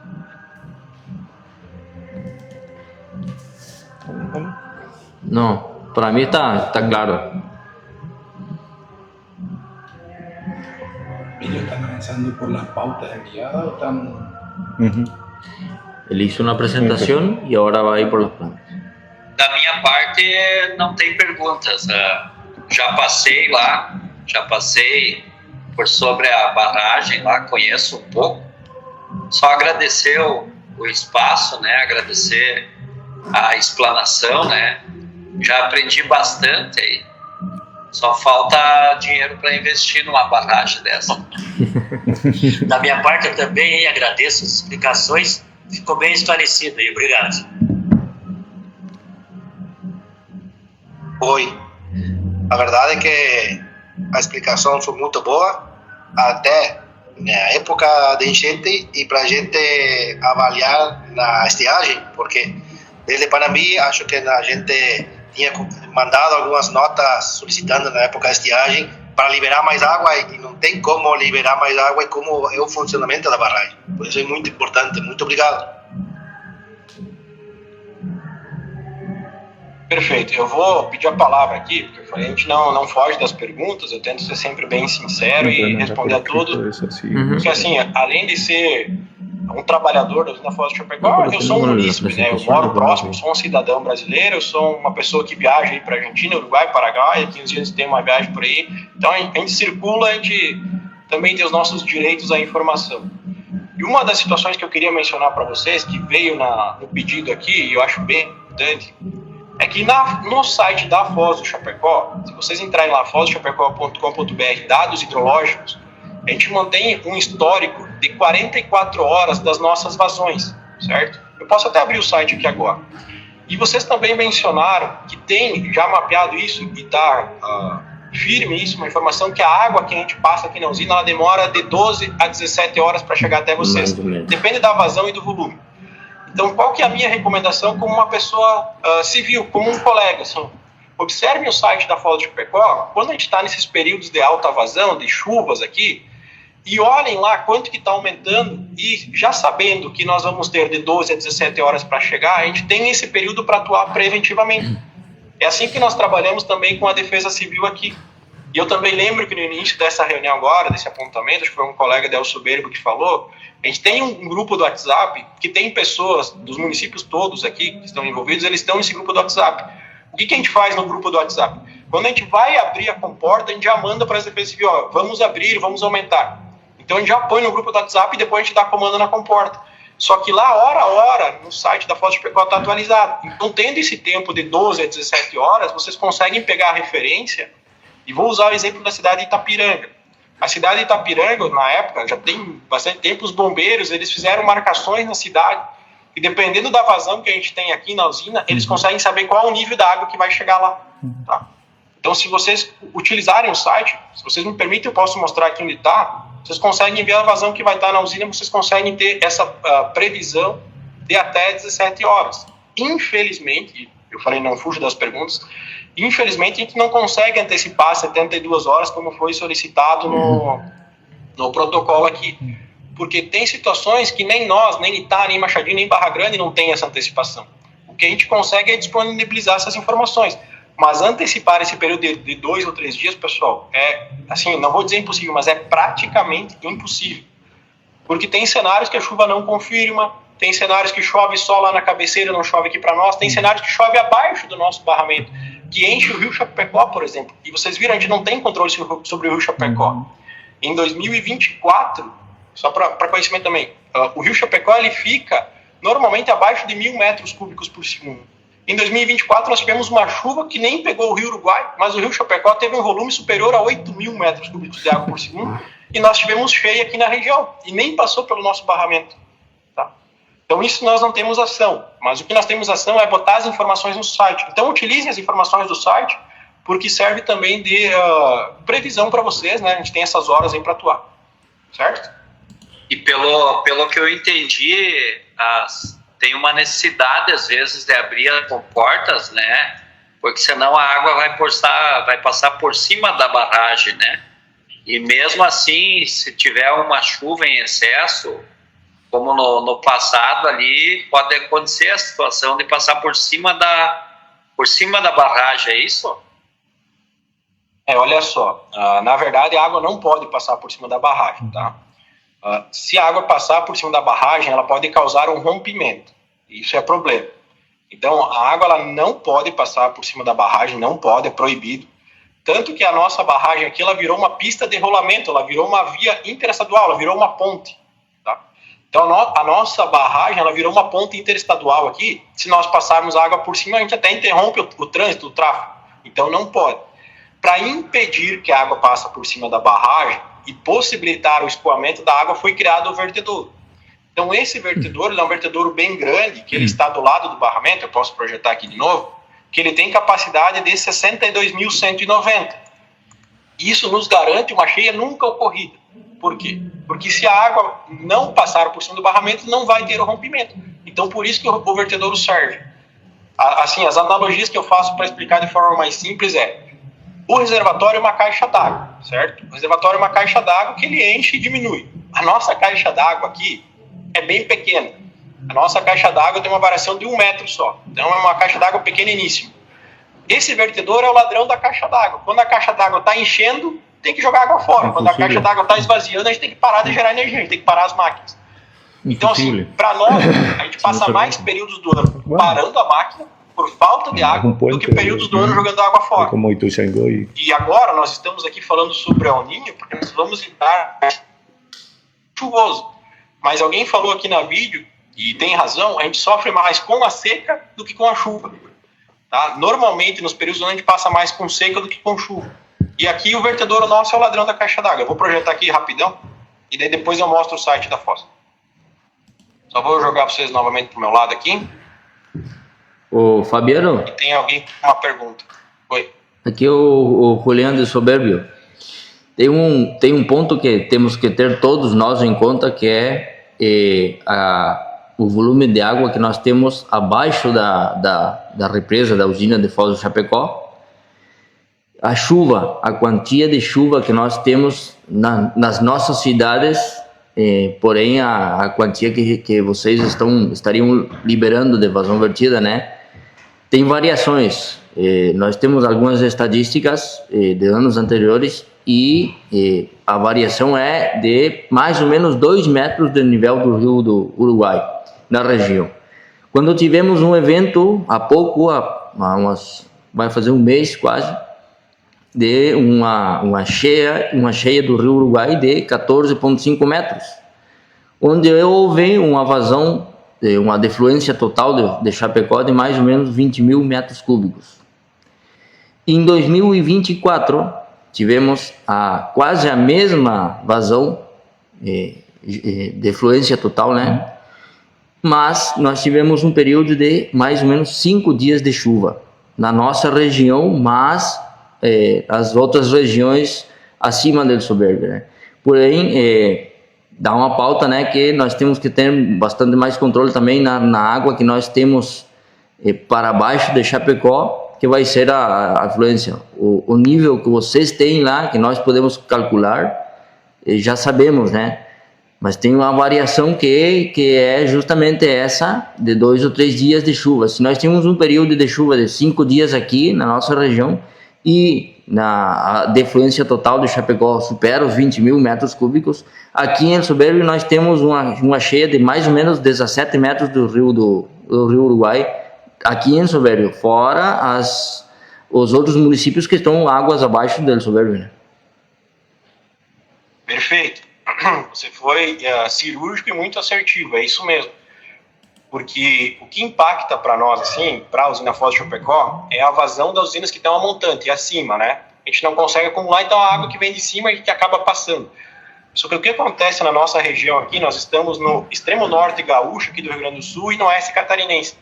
Não, para mim tá claro. ¿Ellos están avanzando por las pautas enviadas o están...? Ele hizo uma apresentação e agora vai por las plantas. Da minha parte, não tem perguntas. Já passei lá, por sobre a barragem lá, conheço um pouco. Só agradecer o espaço, né? Agradecer a explanação, né? Já aprendi bastante aí. Só falta dinheiro para investir numa barragem dessa. Da minha parte, eu também agradeço as explicações. Ficou bem esclarecido aí. Obrigado. Oi. A verdade é que a explicação foi muito boa, até na época de enchente e para a gente avaliar na estiagem, porque desde Panambi acho que a gente tinha mandado algumas notas solicitando na época da estiagem para liberar mais água e não tem como liberar mais água e como é o funcionamento da barragem. Por isso é muito importante. Muito obrigado. Perfeito. Eu vou pedir a palavra aqui, porque a gente não foge das perguntas, eu tento ser sempre bem sincero e responder a todos. Porque assim, além de ser um trabalhador da usina Foz do Chapecó, eu sou um munícipe, né? Eu moro próximo, sou um cidadão brasileiro, eu sou uma pessoa que viaja aí para Argentina, Uruguai, Paraguai, aqui uns dias tem uma viagem por aí. Então a gente circula, a gente também tem os nossos direitos à informação. E uma das situações que eu queria mencionar para vocês, que veio no pedido aqui, e eu acho bem importante, é que no site da Foz do Chapecó, se vocês entrarem lá, fozdochapecó.com.br, dados hidrológicos, a gente mantém um histórico de 44 horas das nossas vazões, certo? Eu posso até abrir o site aqui agora. E vocês também mencionaram que tem já mapeado isso e está firme isso, uma informação que a água que a gente passa aqui na usina, ela demora de 12 a 17 horas para chegar até vocês. Depende da vazão e do volume. Então, qual que é a minha recomendação como uma pessoa civil, como um colega? Assim, observem o site da Foz do Chapecó, quando a gente está nesses períodos de alta vazão, de chuvas aqui, e olhem lá quanto que está aumentando, e já sabendo que nós vamos ter de 12 a 17 horas para chegar, a gente tem esse período para atuar preventivamente. É assim que nós trabalhamos também com a Defesa Civil aqui. E eu também lembro que no início dessa reunião agora, desse apontamento, acho que foi um colega Del Soberbo que falou, a gente tem um grupo do WhatsApp que tem pessoas dos municípios todos aqui que estão envolvidos, eles estão nesse grupo do WhatsApp. O que a gente faz no grupo do WhatsApp? Quando a gente vai abrir a comporta, a gente já manda para a Defesa Civil, ó, vamos abrir, vamos aumentar. Então a gente já põe no grupo do WhatsApp e depois a gente dá comando na comporta. Só que lá, hora a hora, no site da Foz do Chapecó está atualizado. Então, tendo esse tempo de 12 a 17 horas, vocês conseguem pegar a referência, e vou usar o exemplo da cidade de Itapiranga. A cidade de Itapiranga, na época, já tem bastante tempo, os bombeiros, eles fizeram marcações na cidade, e dependendo da vazão que a gente tem aqui na usina, eles conseguem saber qual o nível da água que vai chegar lá. Tá? Então, se vocês utilizarem o site, se vocês me permitem, eu posso mostrar aqui onde está, vocês conseguem ver a vazão que vai estar na usina, vocês conseguem ter essa previsão de até 17 horas. Infelizmente, eu falei, não fujo das perguntas, infelizmente a gente não consegue antecipar 72 horas como foi solicitado no protocolo aqui. Porque tem situações que nem nós, nem Itá, nem Machadinho, nem Barra Grande não tem essa antecipação. O que a gente consegue é disponibilizar essas informações. Mas antecipar esse período de 2 ou 3 dias, pessoal, é, assim, não vou dizer impossível, mas é praticamente impossível. Porque tem cenários que a chuva não confirma, tem cenários que chove só lá na cabeceira, não chove aqui para nós, tem cenários que chove abaixo do nosso barramento, que enche o rio Chapecó, por exemplo. E vocês viram, a gente não tem controle sobre o rio Chapecó. Em 2024, só para conhecimento também, o rio Chapecó ele fica normalmente abaixo de 1.000 metros cúbicos por segundo. Em 2024, nós tivemos uma chuva que nem pegou o rio Uruguai, mas o rio Chapecó teve um volume superior a 8.000 metros cúbicos de água por segundo, e nós tivemos cheia aqui na região, e nem passou pelo nosso barramento. Tá? Então, isso nós não temos ação, mas o que nós temos ação é botar as informações no site. Então, utilizem as informações do site, porque serve também de previsão para vocês, né? A gente tem essas horas aí para atuar, certo? E pelo que eu entendi, tem uma necessidade, às vezes, de abrir as comportas, né? Porque senão a água vai passar por cima da barragem, né? E mesmo assim, se tiver uma chuva em excesso, como no passado ali, pode acontecer a situação de passar por cima da barragem, é isso? Olha só, na verdade a água não pode passar por cima da barragem, tá? Se a água passar por cima da barragem, ela pode causar um rompimento. Isso é problema. Então, a água ela não pode passar por cima da barragem, não pode, é proibido. Tanto que a nossa barragem aqui, ela virou uma pista de rolamento, ela virou uma via interestadual, ela virou uma ponte. Tá? Então, a nossa barragem, ela virou uma ponte interestadual aqui. Se nós passarmos a água por cima, a gente até interrompe o trânsito, o tráfego. Então, não pode. Para impedir que a água passe por cima da barragem e possibilitar o escoamento da água, foi criado o vertedouro. Então, esse vertedouro, ele é um vertedouro bem grande, que ele está do lado do barramento, eu posso projetar aqui de novo, que ele tem capacidade de 62.190. Isso nos garante uma cheia nunca ocorrida. Por quê? Porque se a água não passar por cima do barramento, não vai ter o rompimento. Então, por isso que o vertedouro serve. Assim, as analogias que eu faço para explicar de forma mais simples o reservatório é uma caixa d'água, certo? O reservatório é uma caixa d'água que ele enche e diminui. A nossa caixa d'água aqui é bem pequena. A nossa caixa d'água tem uma variação de 1 metro só. Então, é uma caixa d'água pequeniníssima. Esse vertedor é o ladrão da caixa d'água. Quando a caixa d'água está enchendo, tem que jogar água fora. Quando a caixa d'água está esvaziando, a gente tem que parar de gerar energia, a gente tem que parar as máquinas. Então, assim, para nós, a gente passa mais períodos do ano parando a máquina por falta de água do que períodos do ano jogando água fora. E agora nós estamos aqui falando sobre o El Niño, porque nós vamos entrar chuvoso. Mas alguém falou aqui na vídeo, e tem razão, a gente sofre mais com a seca do que com a chuva. Tá? Normalmente, nos períodos do ano, a gente passa mais com seca do que com chuva. E aqui o vertedouro nosso é o ladrão da caixa d'água. Eu vou projetar aqui rapidão. e daí depois eu mostro o site da Foz. Só vou jogar para vocês novamente pro meu lado aqui. Ô, Fabiano, E tem alguém com uma pergunta. Oi. aqui é o Juliano de Soberbio. Tem um ponto que temos que ter todos nós em conta, que é o volume de água que nós temos abaixo da represa, da usina de Foz do Chapecó. A chuva, a quantia de chuva que nós temos nas nossas cidades, porém a quantia que vocês estariam liberando de vazão vertida, né? Tem variações. Nós temos algumas estatísticas de anos anteriores e a variação é de mais ou menos 2 metros do nível do rio do Uruguai, na região. Quando tivemos um evento, há pouco, vai fazer um mês quase, de uma cheia do rio Uruguai de 14,5 metros, onde houve uma vazão, uma defluência total de Chapecó de mais ou menos 20 mil metros cúbicos. Em 2024, tivemos quase a mesma vazão, defluência total, né? Mas nós tivemos um período de mais ou menos 5 dias de chuva na nossa região, mas as outras regiões acima do Soberbio, né? Porém, dá uma pauta, né, que nós temos que ter bastante mais controle também na água que nós temos para baixo de Chapecó, que vai ser a afluência. O nível que vocês têm lá, que nós podemos calcular, já sabemos, né? Mas tem uma variação que é justamente essa, de 2 ou 3 dias de chuva. Se nós temos um período de chuva de 5 dias aqui na nossa região, e a defluência total do Chapecó supera os 20 mil metros cúbicos, aqui em Soberbio nós temos uma cheia de mais ou menos 17 metros do rio Uruguai, aqui em Soberbio, fora os outros municípios que estão águas abaixo do Soberbio, né? Perfeito. Você foi cirúrgico e muito assertivo, é isso mesmo. Porque o que impacta para nós, assim, para a usina Foz do Chapecó, é a vazão das usinas que estão a montante e acima, né? A gente não consegue acumular, então a água que vem de cima a gente acaba passando. Só que o que acontece na nossa região aqui, nós estamos no extremo norte gaúcho aqui do Rio Grande do Sul e no oeste catarinense.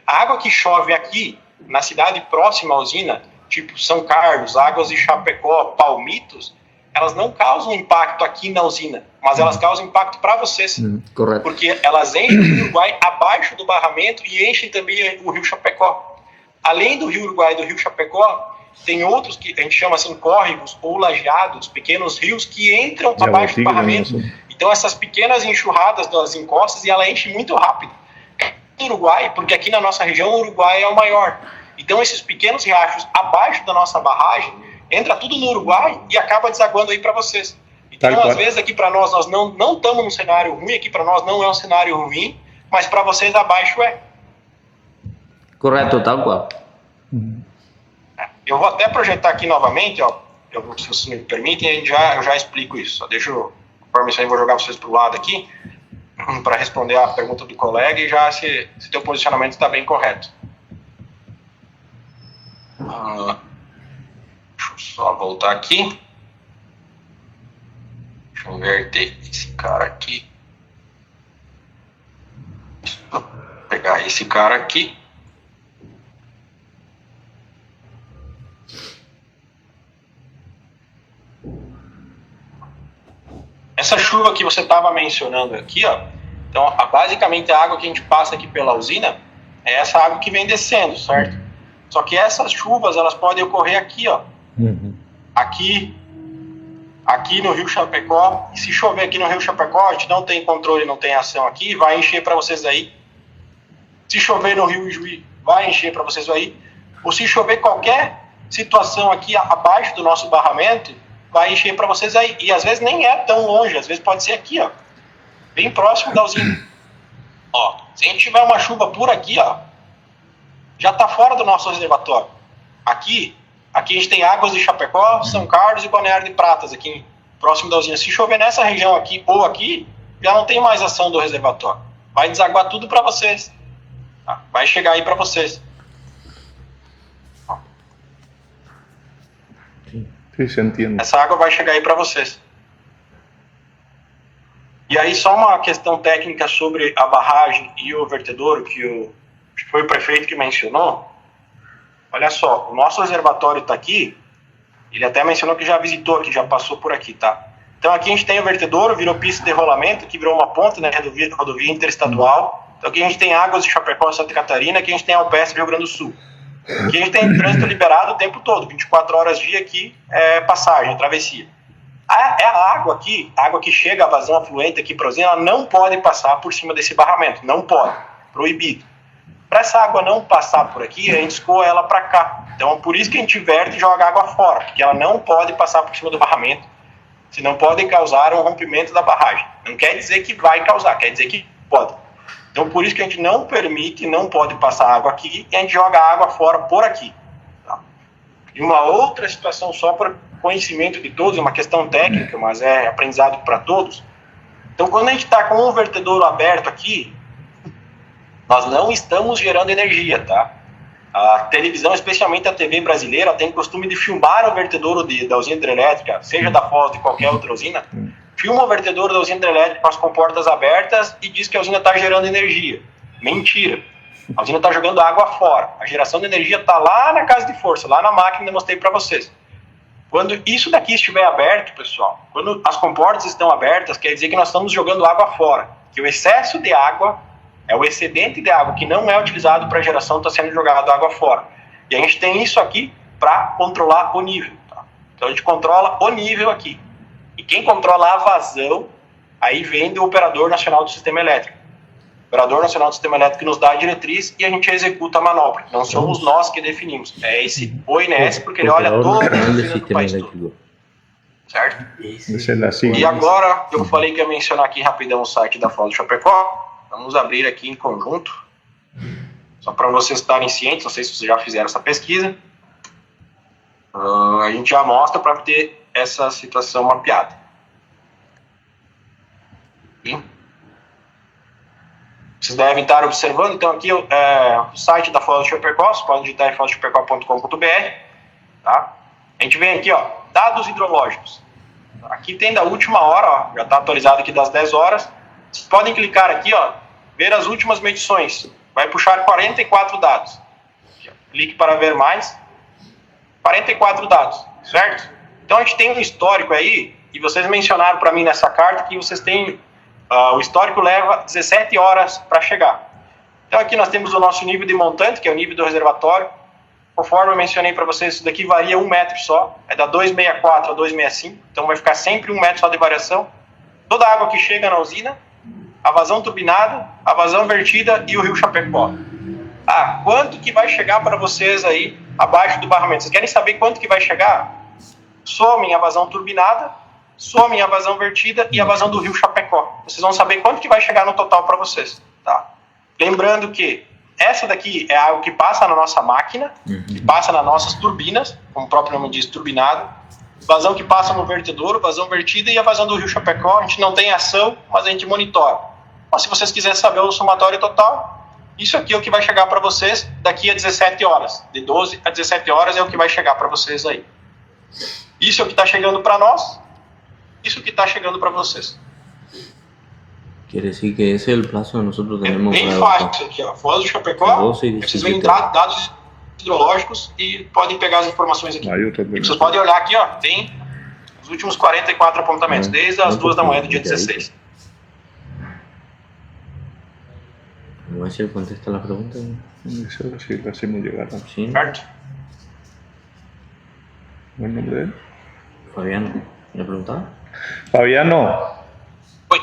A água que chove aqui, na cidade próxima à usina, tipo São Carlos, Águas de Chapecó, Palmitos, elas não causam impacto aqui na usina, mas elas causam impacto para vocês. Correto. Porque elas enchem o Rio Uruguai abaixo do barramento e enchem também o Rio Chapecó. Além do Rio Uruguai e do Rio Chapecó, tem outros que a gente chama assim córregos ou lajeados, pequenos rios que entram abaixo do barramento. Então essas pequenas enxurradas das encostas, e ela enche muito rápido. No Uruguai, porque aqui na nossa região o Uruguai é o maior. Então esses pequenos riachos abaixo da nossa barragem, entra tudo no Uruguai e acaba desaguando aí para vocês. Então, às vezes, aqui para nós não estamos num cenário ruim, aqui para nós não é um cenário ruim, mas para vocês abaixo é. Correto, tal qual. Eu vou até projetar aqui novamente, ó, se vocês me permitem, eu já explico isso. Só deixo, conforme isso aí, vou jogar vocês para o lado aqui, para responder a pergunta do colega e já se teu posicionamento está bem correto. Deixa eu só voltar aqui. Deixa eu inverter esse cara aqui. Vou pegar esse cara aqui. Essa chuva que você estava mencionando aqui, ó. Então, basicamente a água que a gente passa aqui pela usina é essa água que vem descendo, certo? Só que essas chuvas, elas podem ocorrer aqui, ó. Aqui no Rio Chapecó, e se chover aqui no Rio Chapecó, a gente não tem controle, não tem ação aqui, vai encher para vocês aí. Se chover no Rio Ijuí, vai encher para vocês aí. Ou se chover qualquer situação aqui abaixo do nosso barramento, vai encher para vocês aí. E às vezes nem é tão longe, às vezes pode ser aqui, ó, bem próximo da usina. Ó, se a gente tiver uma chuva por aqui, ó, já tá fora do nosso reservatório. Aqui a gente tem Águas de Chapecó, São Carlos e Balneário de Pratas, aqui próximo da usina. Se chover nessa região aqui ou aqui, já não tem mais ação do reservatório. Vai desaguar tudo para vocês. Tá? Vai chegar aí para vocês. Sim, se entende. Essa água vai chegar aí para vocês. E aí só uma questão técnica sobre a barragem e o vertedouro, que foi o prefeito que mencionou. Olha só, o nosso reservatório está aqui, ele até mencionou que já visitou aqui, já passou por aqui, tá? Então aqui a gente tem o vertedouro, virou pista de rolamento, que virou uma ponte, né, rodovia interestadual. Então aqui a gente tem Águas de Chapecó e Santa Catarina, aqui a gente tem Alpestre, Rio Grande do Sul. Aqui a gente tem trânsito liberado o tempo todo, 24 horas dia aqui, passagem, travessia. A água aqui, a água que chega, a vazão afluente aqui para a usina, ela não pode passar por cima desse barramento, não pode, proibido. Para essa água não passar por aqui, a gente escoa ela para cá. Então por isso que a gente verte e joga água fora, porque ela não pode passar por cima do barramento, senão pode causar um rompimento da barragem. Não quer dizer que vai causar, quer dizer que pode. Então por isso que a gente não permite, não pode passar água aqui, e a gente joga água fora por aqui. Tá? E uma outra situação, só para conhecimento de todos, é uma questão técnica, mas é aprendizado para todos. Então quando a gente está com um vertedouro aberto aqui, nós não estamos gerando energia, tá? A televisão, especialmente a TV brasileira, tem o costume de filmar o vertedouro da usina hidrelétrica, seja da Foz ou de qualquer outra usina, filma o vertedouro da usina hidrelétrica com as comportas abertas e diz que a usina está gerando energia. Mentira. A usina está jogando água fora. A geração de energia está lá na casa de força, lá na máquina que eu mostrei para vocês. Quando isso daqui estiver aberto, pessoal, quando as comportas estão abertas, quer dizer que nós estamos jogando água fora. Que o excesso de água, o excedente de água que não é utilizado para geração, está sendo jogado água fora. E a gente tem isso aqui para controlar o nível. Tá? Então a gente controla o nível aqui. E quem controla a vazão, aí vem do Operador Nacional do Sistema Elétrico. O Operador Nacional do Sistema Elétrico nos dá a diretriz e a gente executa a manobra. Não somos nós que definimos. É esse ONS, porque ele olha todo o país todo. Certo? E agora, eu falei que ia mencionar aqui rapidão o site da Foz do Chapecó. Vamos abrir aqui em conjunto. Só para vocês estarem cientes, não sei se vocês já fizeram essa pesquisa. A gente já mostra para ter essa situação mapeada. Vocês devem estar observando, então aqui o site da Foz do Chapecó, vocês podem digitar em fozdochapecó.com.br, tá? A gente vem aqui, ó, dados hidrológicos. Aqui tem da última hora, ó, já está atualizado aqui das 10 horas. Vocês podem clicar aqui, ó, ver as últimas medições. Vai puxar 44 dados. Aqui, ó, clique para ver mais. 44 dados, certo? Então a gente tem um histórico aí, e vocês mencionaram para mim nessa carta que vocês têm, o histórico leva 17 horas para chegar. Então aqui nós temos o nosso nível de montante, que é o nível do reservatório. Conforme eu mencionei para vocês, isso daqui varia 1 metro só, é da 264 a 265, então vai ficar sempre 1 metro só de variação. Toda a água que chega na usina, a vazão turbinada, a vazão vertida e o rio Chapecó. Quanto que vai chegar para vocês aí abaixo do barramento? Vocês querem saber quanto que vai chegar? Somem a vazão turbinada, somem a vazão vertida e a vazão do rio Chapecó. Vocês vão saber quanto que vai chegar no total para vocês, tá? Lembrando que essa daqui é água que passa na nossa máquina, que passa nas nossas turbinas, como o próprio nome diz, turbinado. Vazão que passa no vertedouro, vazão vertida e a vazão do rio Chapecó. A gente não tem ação, mas a gente monitora. Mas se vocês quiserem saber o somatório total, isso aqui é o que vai chegar para vocês daqui a 17 horas. De 12 a 17 horas é o que vai chegar para vocês aí. Isso é o que está chegando para nós, isso é o que está chegando para vocês. Quiere decir que ese es el plazo que nosotros tenemos. Bem fácil aqui, ó. Foz do Chapecó, vocês vêm dados hidrológicos e podem pegar as informações aqui. E vocês podem olhar aqui, ó, tem os últimos 44 apontamentos, desde as 2 da manhã do dia 16. ¿No es el contesta la pregunta? Eso sí, lo hacemos llegar. Sí. Certo? ¿El nombre de él? Fabiano, ¿le preguntaba? Fabiano. Oi.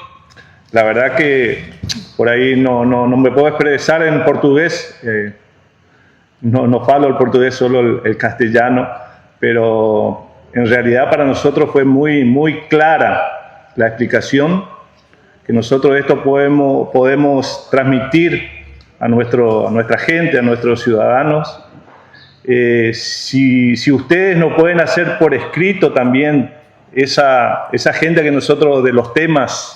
La verdad que por ahí no me puedo expresar en portugués. No falo el portugués, solo el castellano. Pero en realidad para nosotros fue muy clara la explicación que nosotros esto podemos transmitir a nuestra gente, a nuestros ciudadanos. Si ustedes no pueden hacer por escrito también esa agenda que nosotros de los temas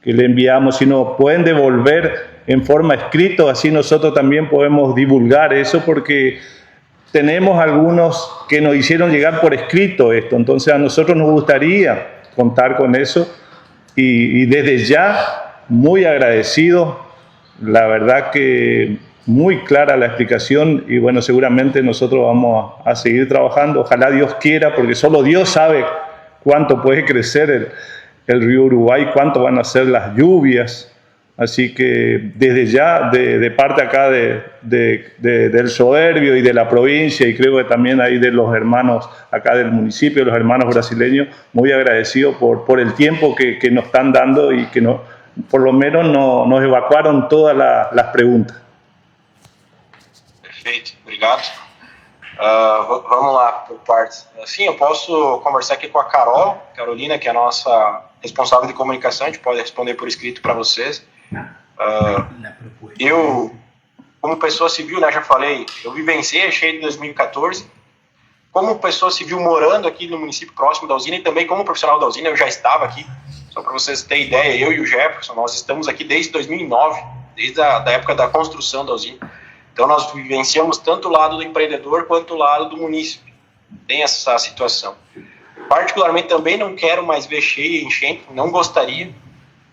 que le enviamos, si nos pueden devolver en forma escrito, así nosotros también podemos divulgar eso, porque tenemos algunos que nos hicieron llegar por escrito esto, entonces a nosotros nos gustaría contar con eso y desde ya muy agradecido. La verdad que muy clara la explicación y bueno, seguramente nosotros vamos a seguir trabajando. Ojalá Dios quiera, porque solo Dios sabe cuánto puede crecer el río Uruguay, cuánto van a ser las lluvias. Así que desde ya, de parte acá del Soberbio y de la provincia, y creo que también ahí de los hermanos acá del municipio, los hermanos brasileños, muy agradecido por el tiempo que nos están dando y que por lo menos nos evacuaron todas las preguntas. Perfeito, obrigado. Vamos lá por partes. Sim, eu posso conversar aqui com a Carolina, que é a nossa responsável de comunicação, a gente pode responder por escrito para vocês. Eu, como pessoa civil, né, já falei, eu vivenciei a enchente de 2014. Como pessoa civil morando aqui no município próximo da usina e também como profissional da usina, eu já estava aqui. Só para vocês terem ideia, eu e o Jefferson, nós estamos aqui desde 2009, desde a época da construção da usina. Então nós vivenciamos tanto o lado do empreendedor quanto o lado do munícipe. Tem essa situação. Particularmente também não quero mais ver cheia e enchente, não gostaria.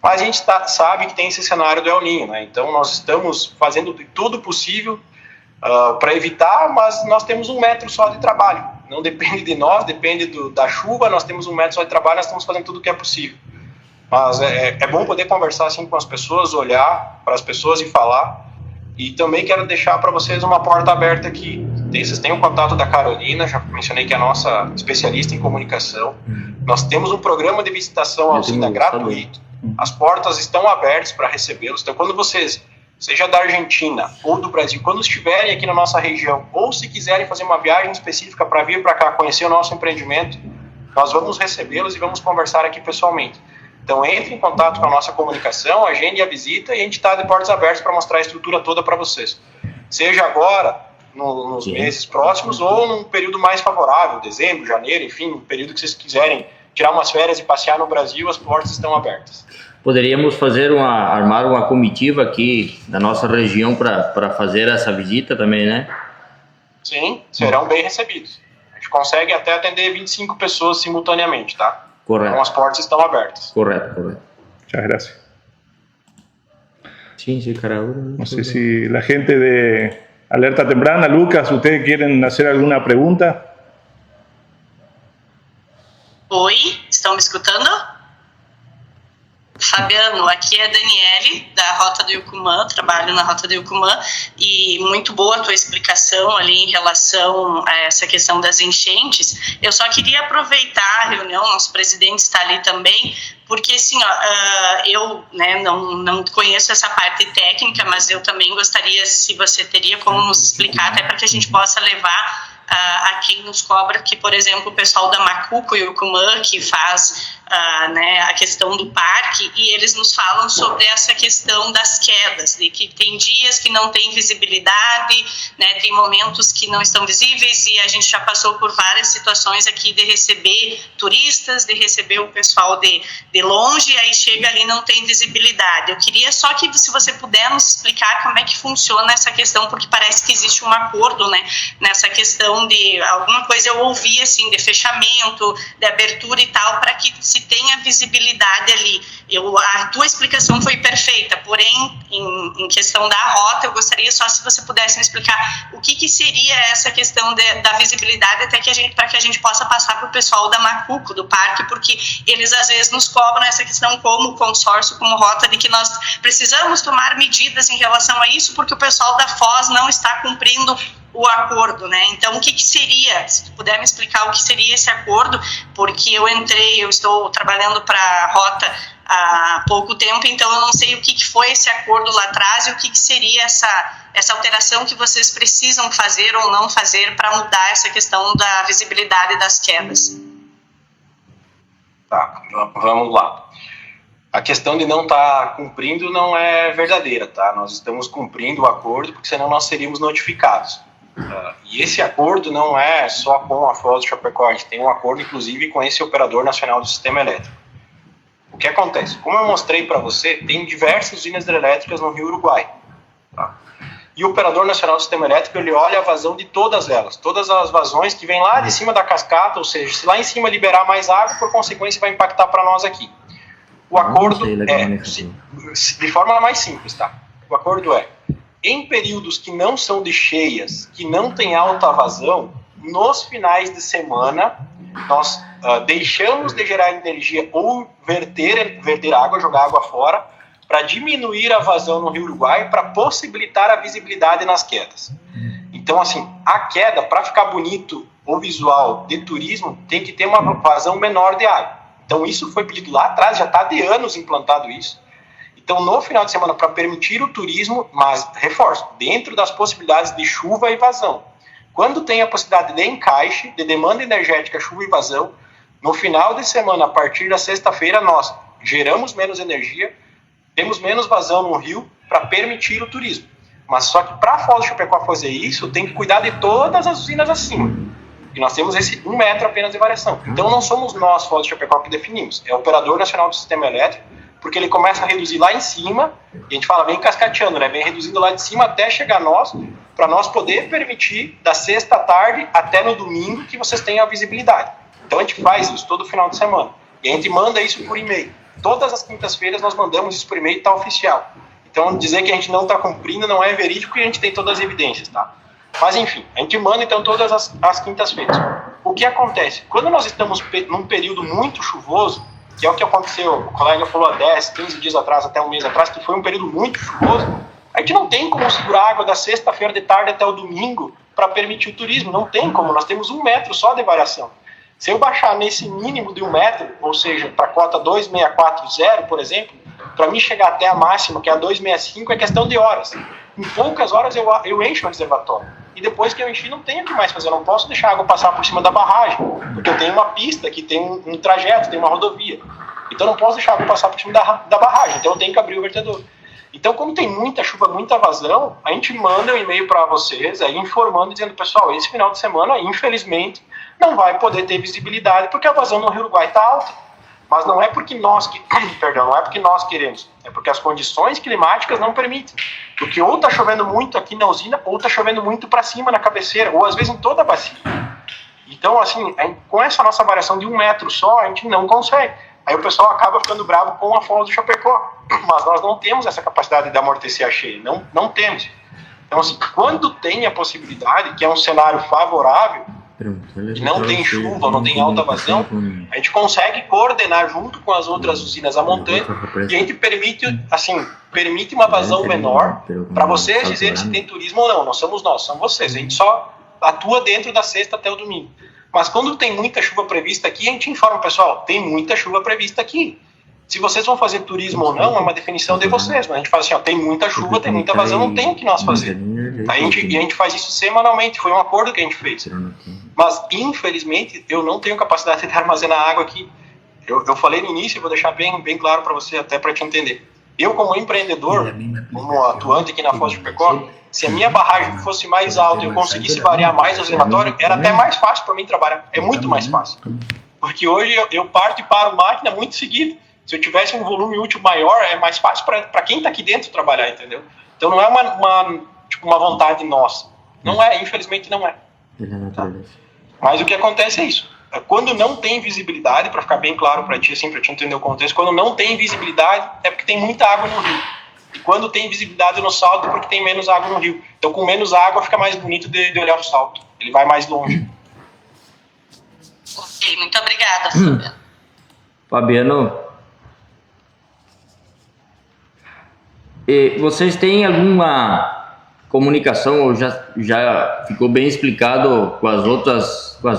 Mas a gente sabe que tem esse cenário do El Niño, né? Então nós estamos fazendo de tudo possível para evitar, mas nós temos 1 metro só de trabalho. Não depende de nós, depende da chuva, nós temos 1 metro só de trabalho, nós estamos fazendo tudo o que é possível. Mas é bom poder conversar assim com as pessoas, olhar para as pessoas e falar. E também quero deixar para vocês uma porta aberta aqui. Vocês têm o contato da Carolina, já mencionei que é a nossa especialista em comunicação. Nós temos um programa de visitação à usina gratuito. As portas estão abertas para recebê-los. Então, quando vocês, seja da Argentina ou do Brasil, quando estiverem aqui na nossa região, ou se quiserem fazer uma viagem específica para vir para cá conhecer o nosso empreendimento, nós vamos recebê-los e vamos conversar aqui pessoalmente. Então, entre em contato com a nossa comunicação, agende a visita e a gente está de portas abertas para mostrar a estrutura toda para vocês. Seja agora, nos meses próximos, ou num período mais favorável, dezembro, janeiro, enfim, um período que vocês quiserem tirar umas férias e passear no Brasil, as portas estão abertas. Poderíamos armar uma comitiva aqui da nossa região para fazer essa visita também, né? Sim, serão bem recebidos. A gente consegue até atender 25 pessoas simultaneamente, tá? Correto. Então as portas estão abertas. Correto. Muchas gracias. Sí, Carol. No sé si la gente de Alerta Temprana, Lucas, ¿ustedes quieren hacer alguna pregunta? Oi, estão me escutando? Fabiano, aqui é a Daniele, da Rota do Yucumã, trabalho na Rota do Yucumã, e muito boa a tua explicação ali em relação a essa questão das enchentes. Eu só queria aproveitar a reunião, nosso presidente está ali também, porque assim, eu não conheço essa parte técnica, mas eu também gostaria, se você teria como nos explicar, até para que a gente possa levar a quem nos cobra, que, por exemplo, o pessoal da Macuco e Yucumã, que faz a questão do parque, e eles nos falam sobre essa questão das quedas, de que tem dias que não tem visibilidade, né, tem momentos que não estão visíveis, e a gente já passou por várias situações aqui de receber turistas, de receber o pessoal de longe, e aí chega ali e não tem visibilidade. Eu queria só que, se você puder nos explicar como é que funciona essa questão, porque parece que existe um acordo, né, nessa questão de alguma coisa eu ouvi assim, de fechamento, de abertura e tal, para que se tenha visibilidade ali. A tua explicação foi perfeita, porém, em questão da rota, eu gostaria só se você pudesse me explicar o que seria essa questão da visibilidade, até para que a gente possa passar para o pessoal da Macuco, do parque, porque eles às vezes nos cobram essa questão como consórcio, como rota, de que nós precisamos tomar medidas em relação a isso, porque o pessoal da Foz não está cumprindo o acordo, né? Então, o que seria, se tu puder me explicar o que seria esse acordo, porque eu estou trabalhando para a rota há pouco tempo, então eu não sei o que foi esse acordo lá atrás e o que seria essa alteração que vocês precisam fazer ou não fazer para mudar essa questão da visibilidade das quedas. Tá, vamos lá. A questão de não estar cumprindo não é verdadeira, tá? Nós estamos cumprindo o acordo, porque senão nós seríamos notificados. E esse acordo não é só com a Foz do Chapecó, a gente tem um acordo inclusive com esse operador nacional do sistema elétrico. O que acontece? Como eu mostrei para você, tem diversas usinas hidrelétricas no Rio Uruguai. Tá? E o operador nacional do sistema elétrico, ele olha a vazão de todas elas, todas as vazões que vêm lá de cima da cascata, ou seja, se lá em cima liberar mais água, por consequência vai impactar para nós aqui. O acordo de forma mais simples, tá? O acordo é, em períodos que não são de cheias, que não tem alta vazão, nos finais de semana, nós deixamos de gerar energia ou verter água, jogar água fora, para diminuir a vazão no Rio Uruguai, para possibilitar a visibilidade nas quedas. Então, assim, a queda, para ficar bonito o visual de turismo, tem que ter uma vazão menor de água. Então, isso foi pedido lá atrás, já está de anos implantado isso. Então, no final de semana, para permitir o turismo, mas, reforço, dentro das possibilidades de chuva e vazão. Quando tem a possibilidade de encaixe, de demanda energética, chuva e vazão, no final de semana, a partir da sexta-feira, nós geramos menos energia, temos menos vazão no rio para permitir o turismo. Mas só que para a Foz do Chapecó fazer isso, tem que cuidar de todas as usinas acima. E nós temos esse 1 metro apenas de variação. Então não somos nós, Foz do Chapecó, que definimos. É o Operador Nacional do Sistema Elétrico, porque ele começa a reduzir lá em cima, e a gente fala, vem cascateando, né? Vem reduzindo lá de cima até chegar nós, para nós poder permitir, da sexta à tarde até no domingo, que vocês tenham a visibilidade. Então a gente faz isso todo final de semana. E a gente manda isso por e-mail. Todas as quintas-feiras nós mandamos isso por e-mail, está oficial. Então dizer que a gente não está cumprindo não é verídico, e a gente tem todas as evidências, tá? Mas enfim, a gente manda então todas as quintas-feiras. O que acontece? Quando nós estamos num período muito chuvoso, que é o que aconteceu, o colega falou há 10, 15 dias atrás, até um mês atrás, que foi um período muito chuvoso, a gente não tem como segurar água da sexta-feira de tarde até o domingo para permitir o turismo, não tem como, nós temos 1 metro só de variação. Se eu baixar nesse mínimo de 1 metro, ou seja, para a cota 2640, por exemplo, para mim chegar até a máxima, que é a 265, é questão de horas. Em poucas horas eu encho o reservatório. E depois que eu enchi, não tenho o que mais fazer. Eu não posso deixar a água passar por cima da barragem, porque eu tenho uma pista que tem um trajeto, tem uma rodovia. Então eu não posso deixar a água passar por cima da barragem. Então eu tenho que abrir o vertedor. Então, como tem muita chuva, muita vazão, a gente manda um e-mail para vocês, aí informando, dizendo, pessoal, esse final de semana, infelizmente, não vai poder ter visibilidade, porque a vazão no Rio Uruguai está alta. Mas não é porque nós queremos, é porque as condições climáticas não permitem. Porque ou está chovendo muito aqui na usina, ou está chovendo muito para cima na cabeceira, ou às vezes em toda a bacia. Então, assim, com essa nossa variação de 1 metro só, a gente não consegue. Aí o pessoal acaba ficando bravo com a Foz do Chapecó. Mas nós não temos essa capacidade de amortecer a cheia, não temos. Então, assim, quando tem a possibilidade, que é um cenário favorável, e não tem chuva, não tem alta vazão, a gente consegue coordenar junto com as outras usinas a montante, e a gente permite uma vazão menor para vocês dizerem se tem turismo ou não. Não somos nós, são vocês. A gente só atua dentro da sexta até o domingo. Mas quando tem muita chuva prevista aqui, a gente informa o pessoal, tem muita chuva prevista aqui. Se vocês vão fazer turismo ou não, é uma definição de vocês. Mas a gente fala assim, ó, tem muita chuva, tem muita vazão, não tem o que nós fazer. E a gente faz isso semanalmente, foi um acordo que a gente fez. Mas, infelizmente, eu não tenho capacidade de armazenar água aqui. Eu falei no início, vou deixar bem claro para você, até para te entender. Eu, como empreendedor, como atuante aqui na Foz do Chapecó, se a minha barragem fosse mais alta e eu conseguisse variar mais o reservatório, era até mais fácil para mim trabalhar. É muito mais fácil. Porque hoje eu parto e paro máquina muito seguido. Se eu tivesse um volume útil maior, é mais fácil para quem está aqui dentro trabalhar, entendeu? Então não é uma vontade nossa. Não é, infelizmente não é. Tá? Mas o que acontece é isso. Quando não tem visibilidade, para ficar bem claro para ti, assim, para te entender o contexto, quando não tem visibilidade é porque tem muita água no rio. E quando tem visibilidade no salto é porque tem menos água no rio. Então com menos água fica mais bonito de olhar o salto. Ele vai mais longe. Ok, muito obrigada, Fabiano. Fabiano, vocês têm alguma comunicação, ou já ficou bem explicado com as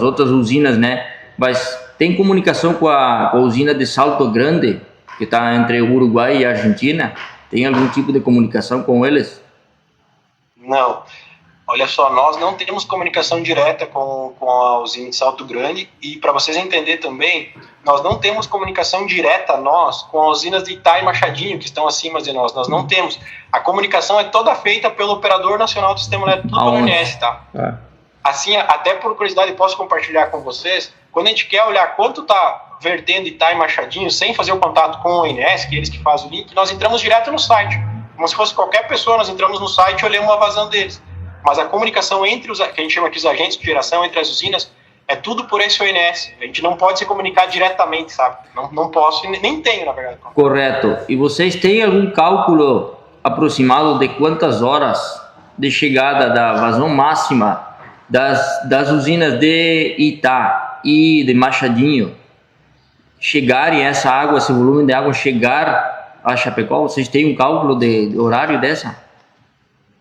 outras usinas, né? Mas tem comunicação com a usina de Salto Grande, que está entre o Uruguai e a Argentina? Tem algum tipo de comunicação com eles? Não. Olha só, nós não temos comunicação direta com a usina de Salto Grande, e para vocês entenderem também, nós não temos comunicação direta nós com as usinas de Itá e Machadinho, que estão acima de nós. Nós não temos. A comunicação é toda feita pelo Operador Nacional do Sistema Elétrico, tudo pelo ONS, tá? Assim, até por curiosidade, posso compartilhar com vocês, quando a gente quer olhar quanto está vertendo Itá e Machadinho, sem fazer o contato com o ONS, que é eles que fazem o link, nós entramos direto no site. Como se fosse qualquer pessoa, nós entramos no site e olhamos a vazão deles. Mas a comunicação entre que a gente chama aqui os agentes de geração, entre as usinas, é tudo por esse ONS. A gente não pode se comunicar diretamente, sabe? Não posso, e nem tenho, na verdade. Correto. E vocês têm algum cálculo aproximado de quantas horas de chegada da vazão máxima das usinas de Itá e de Machadinho chegarem essa água, esse volume de água chegar a Chapecó? Vocês têm um cálculo de horário dessa?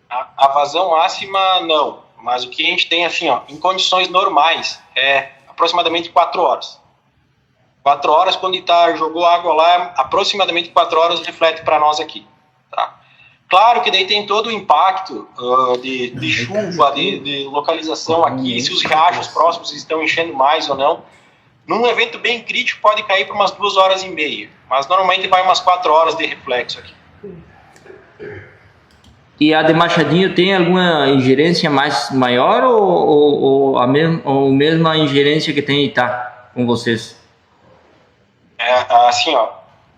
A vazão máxima, não. Mas o que a gente tem, assim, ó, em condições normais, é aproximadamente 4 horas. 4 horas, quando Itá jogou água lá, aproximadamente 4 horas reflete para nós aqui. Tá? Claro que daí tem todo o impacto de chuva, de localização aqui, se os riachos próximos estão enchendo mais ou não. Num evento bem crítico pode cair por umas 2 horas e meia, mas normalmente vai umas 4 horas de reflexo aqui. E a de Machadinho tem alguma ingerência maior ou a mesma ingerência que tem Itá com vocês? Assim, ó,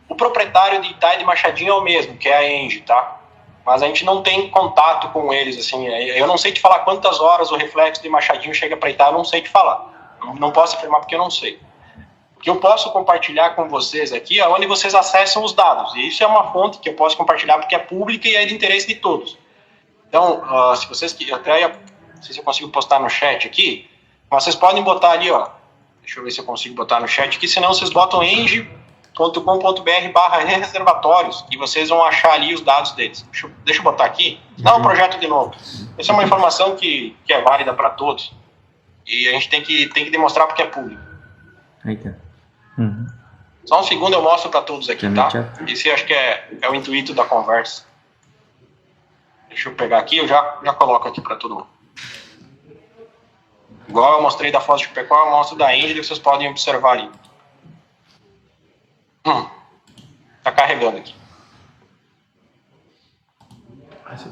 o proprietário de Itá e de Machadinho é o mesmo, que é a Engie, tá? Mas a gente não tem contato com eles, assim, eu não sei te falar quantas horas o reflexo de Machadinho chega para Itá, eu não sei te falar. Não posso afirmar porque eu não sei. O que eu posso compartilhar com vocês aqui é onde vocês acessam os dados. E isso é uma fonte que eu posso compartilhar porque é pública e é de interesse de todos. Então, se vocês... Até não sei se eu consigo postar no chat aqui. Mas vocês podem botar ali, ó. Deixa eu ver se eu consigo botar no chat aqui. Senão vocês botam engie.com.br/reservatórios e vocês vão achar ali os dados deles. Deixa eu botar aqui. Dá um projeto de novo. Essa é uma informação que é válida para todos. E a gente tem que demonstrar porque é público. Aí tá. Só um segundo eu mostro para todos aqui, tá? Esse acho que é o intuito da conversa. Deixa eu pegar aqui, eu já coloco aqui para todo mundo. Igual eu mostrei da Foz de Chapecó, eu mostro da Engie, que vocês podem observar ali. Tá carregando aqui.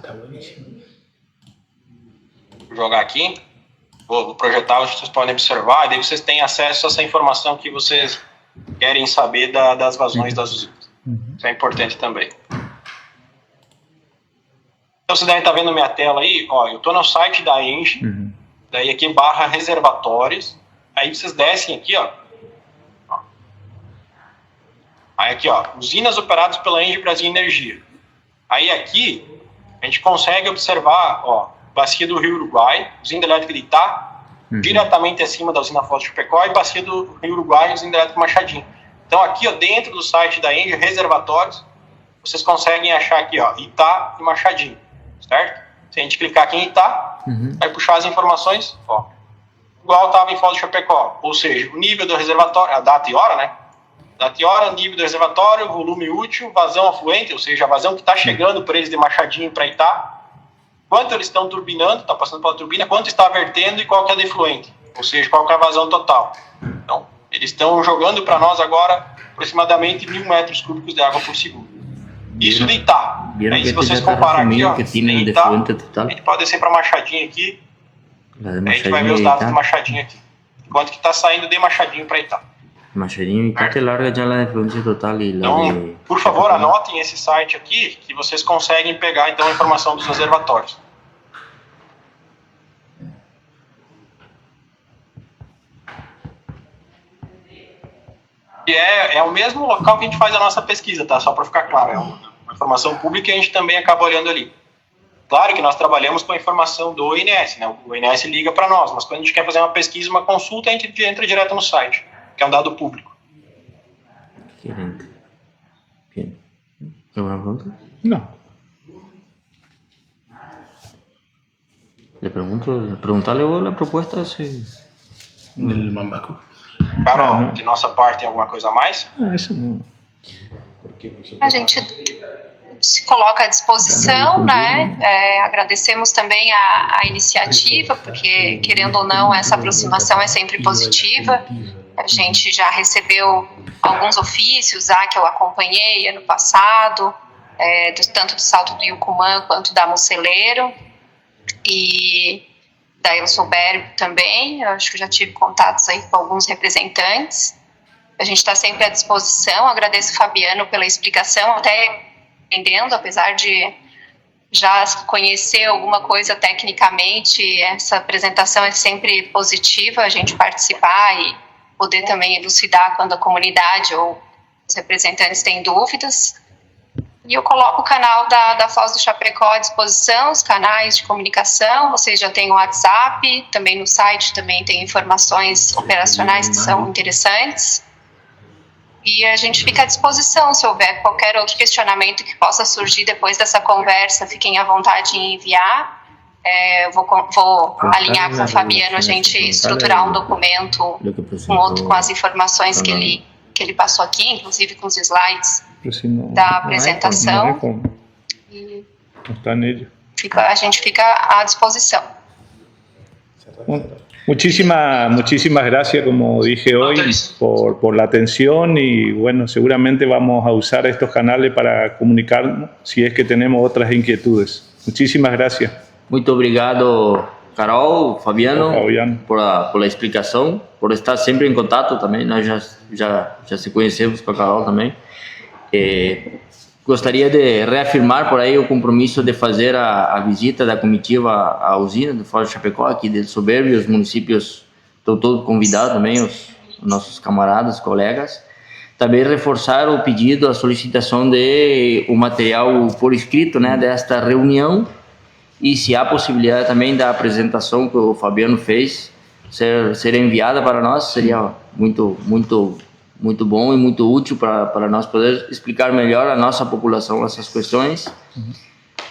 Tá bueníssimo. Vou jogar aqui. Vou projetar, vocês podem observar, e daí vocês têm acesso a essa informação que vocês querem saber das vazões das usinas. Isso é importante também. Então vocês devem estar vendo minha tela aí, ó, eu estou no site da Engie, daí aqui /reservatórios, aí vocês descem aqui, ó. Aí aqui, ó, usinas operadas pela Engie Brasil Energia. Aí aqui, a gente consegue observar, ó, bacia do Rio Uruguai, usina elétrica de Itá, diretamente acima da usina Foz de Chapecó, e bacia do Rio Uruguai, usina elétrica Machadinho. Então aqui, ó, dentro do site da Engie, reservatórios, vocês conseguem achar aqui, ó, Itá e Machadinho, certo? Se a gente clicar aqui em Itá, vai puxar as informações, ó, igual estava em Foz de Chapecó, ou seja, o nível do reservatório, a data e hora, né? Data e hora, nível do reservatório, volume útil, vazão afluente, ou seja, a vazão que está chegando para eles de Machadinho para Itá, quanto eles estão turbinando, está passando pela turbina, quanto está vertendo e qual que é a defluente, ou seja, qual que é a vazão total. Então, eles estão jogando para nós agora aproximadamente 1.000 metros cúbicos de água por segundo. Isso de Itá. Aí se vocês comparar aqui, ó, Itá, a gente pode descer para Machadinho aqui, a gente vai ver os dados de Machadinho aqui. Quanto que está saindo de Machadinho para Itá. Machadinho e Itá te larga já a defluência total e lá. Então, por favor, anotem esse site aqui, que vocês conseguem pegar então a informação dos reservatórios. E é o mesmo local que a gente faz a nossa pesquisa, tá? Só para ficar claro, é uma informação pública e a gente também acaba olhando ali. Claro que nós trabalhamos com a informação do ONS, né? O ONS liga para nós, mas quando a gente quer fazer uma pesquisa, uma consulta, a gente entra direto no site, que é um dado público. Excelente. Bien. ¿Alguna pregunta? No. Preguntarle vos la propuesta Del Mambaco. Carol, de nossa parte, tem alguma coisa a mais? Isso não. A gente se coloca à disposição, né? Agradecemos também a iniciativa, porque, querendo ou não, essa aproximação é sempre positiva. A gente já recebeu alguns ofícios que eu acompanhei ano passado, tanto do Salto do Yucumã quanto da Moceleiro, e da El Soberbio também. Eu acho que já tive contatos aí com alguns representantes. A gente está sempre à disposição. Agradeço o Fabiano pela explicação, até entendendo, apesar de já conhecer alguma coisa tecnicamente, essa apresentação é sempre positiva, a gente participar e poder também elucidar quando a comunidade ou os representantes têm dúvidas. E eu coloco o canal da Foz do Chapecó à disposição, os canais de comunicação, vocês já têm o WhatsApp, também no site também tem informações operacionais que são interessantes. E a gente fica à disposição, se houver qualquer outro questionamento que possa surgir depois dessa conversa, fiquem à vontade em enviar. Eu vou alinhar com o Fabiano, a gente estruturar um documento com as informações que ele passou aqui, inclusive com os slides da apresentação. E a gente fica à disposição. Muchísimas gracias, como dije hoy, por la atención y bueno, seguramente vamos a usar estos canales para comunicarnos si es que tenemos otras inquietudes. Muchísimas gracias. Muito obrigado, Carol, Fabiano, por a explicação, por estar sempre em contato também. Nós já se conhecemos com a Carol também. Gostaria de reafirmar por aí o compromisso de fazer a visita da comitiva à usina do Foz do Chapecó, aqui de Soberbio. Os municípios estão todos convidados também, os nossos camaradas, colegas. Também reforçar o pedido, a solicitação de o material por escrito, né, desta reunião, e se há possibilidade também da apresentação que o Fabiano fez ser enviada para nós, seria muito bom e muito útil para nós poder explicar melhor à nossa população essas questões.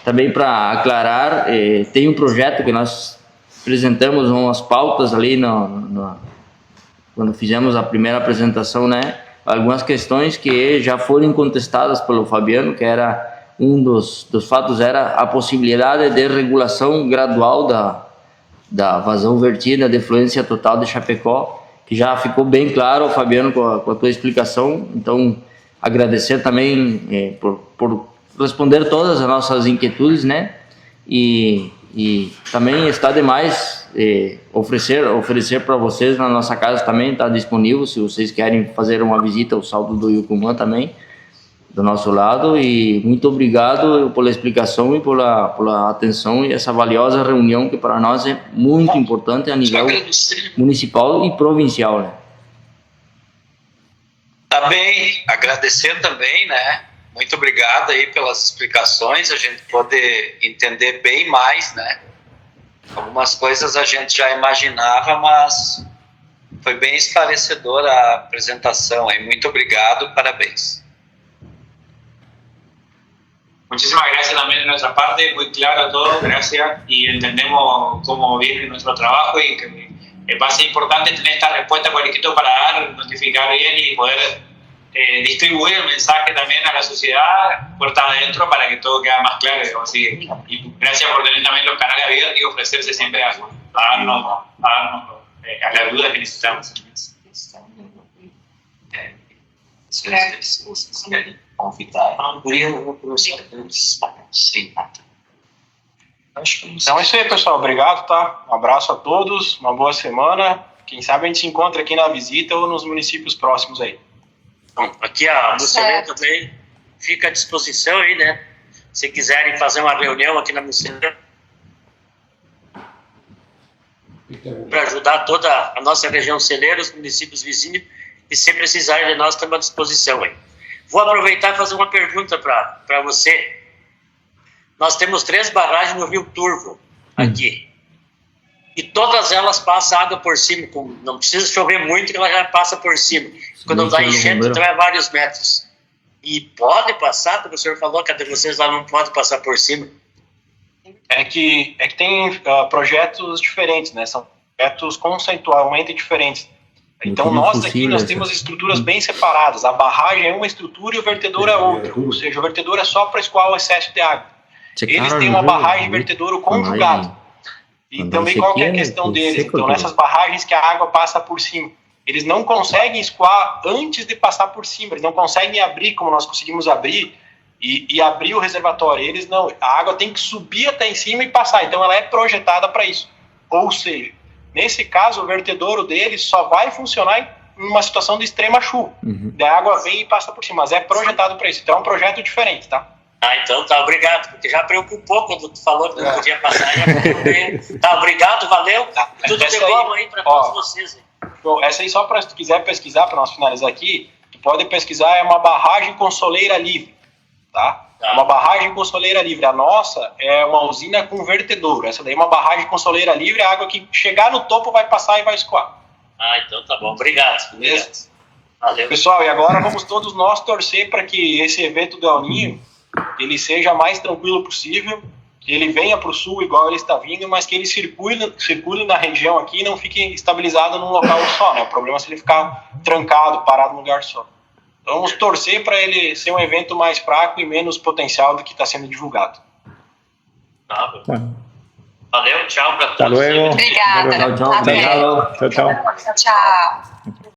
Também para aclarar, tem um projeto que nós apresentamos umas pautas ali quando fizemos a primeira apresentação, né? Algumas questões que já foram contestadas pelo Fabiano, que era um dos fatos era a possibilidade de regulação gradual da vazão vertida, de efluência total de Chapecó, que já ficou bem claro, Fabiano, com a tua explicação. Então, agradecer também por responder todas as nossas inquietudes, né? E também está demais oferecer para vocês na nossa casa também, está disponível, se vocês querem fazer uma visita ao salto do Yucumã também, do nosso lado. E muito obrigado pela explicação e pela atenção e essa valiosa reunião que para nós é muito importante a nível municipal e provincial, né? Também agradecer também, né? Muito obrigado aí pelas explicações, a gente poder entender bem mais, né? Algumas coisas a gente já imaginava, mas foi bem esclarecedora a apresentação aí. Muito obrigado, parabéns. Muchísimas gracias también de nuestra parte, muy claro todo, gracias, y entendemos cómo viene nuestro trabajo y que va a ser importante tener esta respuesta por escrito para dar, notificar bien y poder distribuir el mensaje también a la sociedad, puertas adentro, para que todo quede más claro. Así, y gracias por tener también los canales abiertos y ofrecerse siempre a darnos a las dudas que necesitamos. Então é isso aí, pessoal. Obrigado, tá? Um abraço a todos, uma boa semana. Quem sabe a gente se encontra aqui na visita ou nos municípios próximos aí. Bom, aqui a Mucelê também fica à disposição aí, né? Se quiserem fazer uma reunião aqui na Mucelê para ajudar toda a nossa região celeira, os municípios vizinhos, e se precisarem de nós, estamos à disposição aí. Vou aproveitar e fazer uma pergunta para você. Nós temos 3 barragens no Rio Turvo, aqui. E todas elas passam água por cima. Não precisa chover muito, que ela já passa por cima. Quando dá enchente, então é vários metros. E pode passar, porque o senhor falou que a de vocês lá não pode passar por cima. É que tem projetos diferentes, né? São projetos conceitualmente diferentes. Então, nós aqui, nós temos estruturas bem separadas. A barragem é uma estrutura e o vertedor é outra. Ou seja, o vertedor é só para escoar o excesso de água. Eles têm uma barragem e vertedouro conjugado. E também qual que é a questão deles? Então, nessas barragens que a água passa por cima, eles não conseguem escoar antes de passar por cima. Eles não conseguem abrir como nós conseguimos abrir e abrir o reservatório. Eles não. A água tem que subir até em cima e passar. Então, ela é projetada para isso. Ou seja, nesse caso, o vertedouro deles só vai funcionar em uma situação de extrema chuva. A água vem e passa por cima, mas é projetado para isso. Então, é um projeto diferente, tá? Ah, então tá, obrigado, porque já preocupou quando tu falou que não podia passar. Tá, obrigado, valeu. Tudo de bom aí para todos vocês. Bom, essa aí só para se tu quiser pesquisar, para nós finalizar aqui, tu pode pesquisar, é uma barragem com soleira livre, tá? É uma barragem com soleira livre. A nossa é uma usina com vertedouro. Essa daí é uma barragem com soleira livre, a água que chegar no topo vai passar e vai escoar. Ah, então tá bom, obrigado. Beleza? Valeu. Pessoal, e agora vamos todos nós torcer para que esse evento do El Niño ele seja mais tranquilo possível, que ele venha para o sul igual ele está vindo, mas que ele circule na região aqui e não fique estabilizado num local só, né? O problema é se ele ficar trancado, parado num lugar só. Então vamos torcer para ele ser um evento mais fraco e menos potencial do que está sendo divulgado. Tá, Bueno, valeu, tchau para hasta todos. luego. Obrigada. Tchau, tchau. Até. Obrigado. Chao, chao. Tchau.